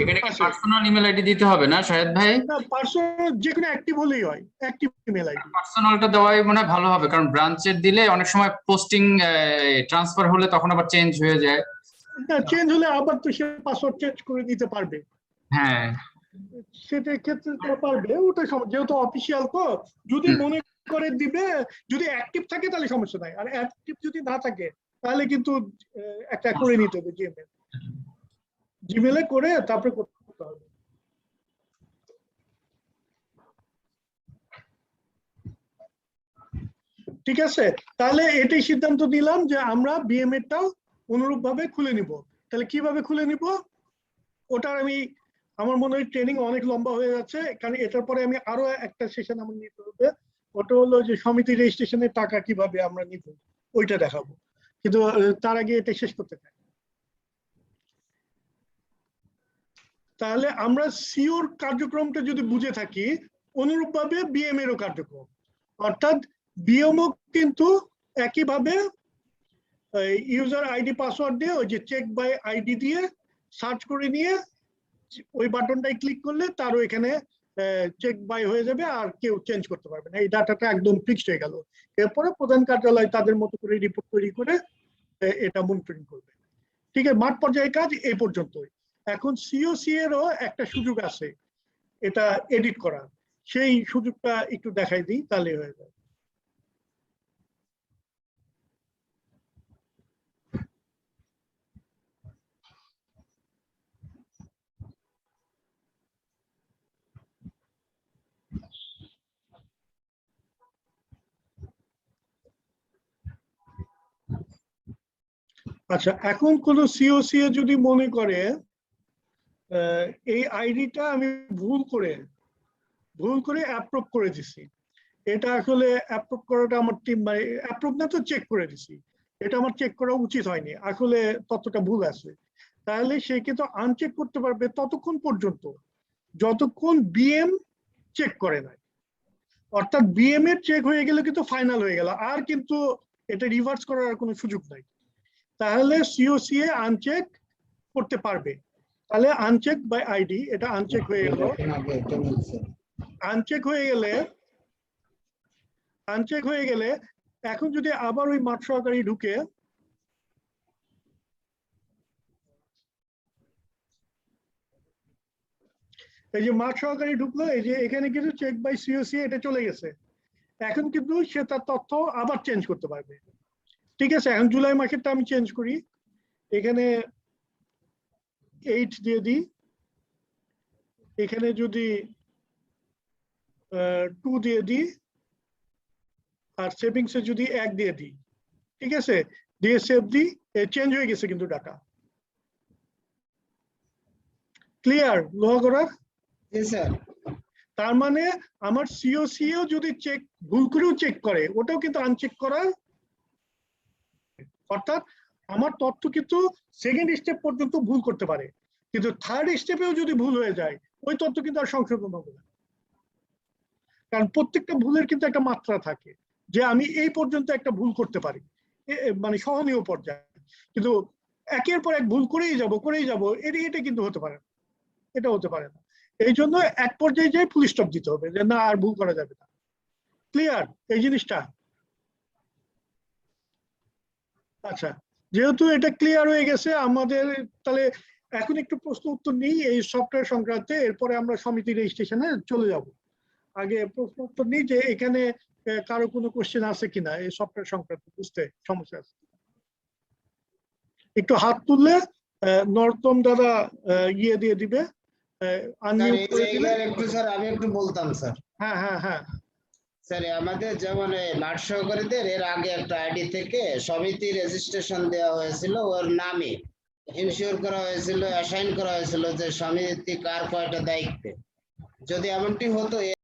এখানে কি পার্সোনাল ইমেল আইডি দিতে হবে না শাহেদ ভাই? না, পার্সোনাল যে কোনো অ্যাক্টিভ হলেই হয়, অ্যাক্টিভ ইমেল আইডি। পার্সোনালটা দেওয়াই মনে হয় ভালো হবে, কারণ ব্রাঞ্চের দিলে অনেক সময় পোস্টিং ট্রান্সফার হলে তখন আবার চেঞ্জ হয়ে যায়। না, চেঞ্জ হলে আবার তো সে পাসওয়ার্ড চেঞ্জ করে দিতে পারবে, হ্যাঁ, সেটার ক্ষেত্রে তো পারবে, ওটা যেহেতু অফিসিয়াল তো যদি মনে করে দিবে, যদি অ্যাক্টিভ থাকে তাহলে সমস্যা নাই, আর অ্যাক্টিভ যদি না থাকে তাহলে কিন্তু একটা করে নিতে হবে জিমেলে করে তারপরে করতে হবে। ঠিক আছে, তাহলে এটাই সিদ্ধান্ত নিলাম যে আমরা বিএম এরটাও অনুরূপ ভাবে খুলে নিব। তাহলে কিভাবে খুলে নিব ওটার আমার মনে হয় ট্রেনিং অনেক লম্বা হয়ে যাচ্ছে, কারণ এটার পরে আমি আরো একটা সেশন আমার নিতে হবে, ওটা হলো যে সমিতি রেজিস্ট্রেশনের টাকা কিভাবে আমরা নিব ওইটা দেখাবো, কিন্তু তার আগে এটা শেষ করতে চাই। তাহলে আমরা সিওর কার্যক্রমটা যদি বুঝে থাকি, অনুরূপভাবে বিএম এরও কার্যক্রম, অর্থাৎ বিএমও কিন্তু একইভাবে ইউজার আইডি পাসওয়ার্ড দিয়ে ওই যে চেক বাই আইডি দিয়ে সার্চ করে নিয়ে ওই বাটনটাই ক্লিক করলে তারও এখানে চেক বাই হয়ে যাবে, আর কেউ চেঞ্জ করতে পারবে না, এই ডাটাটা একদম ফিক্সড হয়ে গেল। এরপরে প্রধান কার্যালয় তাদের মতো করে রিপোর্ট তৈরি করে এটা মনিটরিং করবে। ঠিক আছে, মাঠ পর্যায়ে কাজ এই পর্যন্তই। এখন সিওসি এরও একটা সুযোগ আছে এটা এডিট করার, সেই সুযোগটা একটু দেখাই দিই তাহলে হয়ে যাবে। আচ্ছা, এখন কোন সিওসি যদি মনে করে এই আইডিটা আমি ভুল করে অ্যাপ্রুভ করে দিছি, এটা আসলে অ্যাপ্রুভ করাটা আমার টিম অ্যাপ্রুভ না তো চেক করে দিছি, এটা আমার চেক করা উচিত হয়নি, আসলে ততটা ভুল আছে, তাহলে সে কিন্তু আনচেক করতে পারবে ততক্ষণ পর্যন্ত যতক্ষণ বিএম চেক করে নাই। অর্থাৎ বিএম এর চেক হয়ে গেলে কিন্তু ফাইনাল হয়ে গেল, আর কিন্তু এটা রিভার্স করার কোনো সুযোগ নাই। তাহলে সিওসি আনচেক করতে পারবে। তাহলে আনচেক বাই আইডি, এটা আনচেক হয়ে গেল। আনচেক হয়ে গেলে এখন যদি আবার ওই মাঠ সহকারী ঢুকে, এই যে মাঠ সহকারী ঢুকলো, এই যে এখানে কিন্তু চেক বাই সিওসি এটা চলে গেছে, এখন কিন্তু সে তার তথ্য আবার চেঞ্জ করতে পারবে। ঠিক আছে, এখন জুলাই মাসেরটা আমি চেঞ্জ করি, এখানে 8 দিয়ে দিই, এখানে যদি 2 দিয়ে দিই, আর সেভিংসে যদি 1 দিয়ে দিই, ঠিক আছে, দিয়ে সেভ দিই, চেঞ্জ হয়ে গেছে কিন্তু ডাটা। ক্লিয়ার লোহাগড়া? তার মানে আমার সিওসিও যদি চেক ভুল করেও চেক করে, ওটাও কিন্তু আনচেক করার, অর্থাৎ আমার তথ্য কিন্তু সেকেন্ড স্টেপ পর্যন্ত ভুল করতে পারে, কিন্তু থার্ড স্টেপেও যদি ভুল হয়ে যায় ওই তথ্য কিন্তু আর সংশোধন হবে না, কারণ প্রত্যেকটা ভুলের কিন্তু একটা মাত্রা থাকে, যে আমি এই পর্যন্ত একটা ভুল করতে পারি, মানে সহনীয় পর্যায়ে, কিন্তু একের পর এক ভুল করেই যাব এটা কিন্তু হতে পারে না, এটা হতে পারে না। এই জন্য এক পর্যায়ে যাই ফুল স্টপ দিতে হবে, যে না আর ভুল করা যাবে না। ক্লিয়ার এই জিনিসটা? আচ্ছা, যেহেতু এটা ক্লিয়ার হয়ে গেছে আমাদের, তাহলে এখন একটু প্রশ্ন উত্তর নিই এই সফটওয়্যার সংক্রান্তে, এরপরে আমরা সমিতি রেজিস্ট্রেশনে চলে যাব। আগে প্রশ্ন উত্তর নিই যে এখানে কারো কোনো কোশ্চেন আছে কিনা এই সফটওয়্যার সংক্রান্ত, বুঝতে সমস্যা আছে? একটু হাত তুললে নর্তম দাদা ইয়ে দিয়ে দিবে, আনমিউট করে দিলে। একটু স্যার আমি একটু বলতাম স্যার। হ্যাঁ হ্যাঁ হ্যাঁ স্যার আমাদের যেমন মাঠ সহকারীদের এর আগে একটা আইডি থেকে সমিতি রেজিস্ট্রেশন দেওয়া হয়েছিল, ওর নামে ইনশিওর করা হয়েছিল, অ্যাসাইন করা হয়েছিল যে সমিতি কার কয়টা দায়িত্বে, যদি এমনটি হতো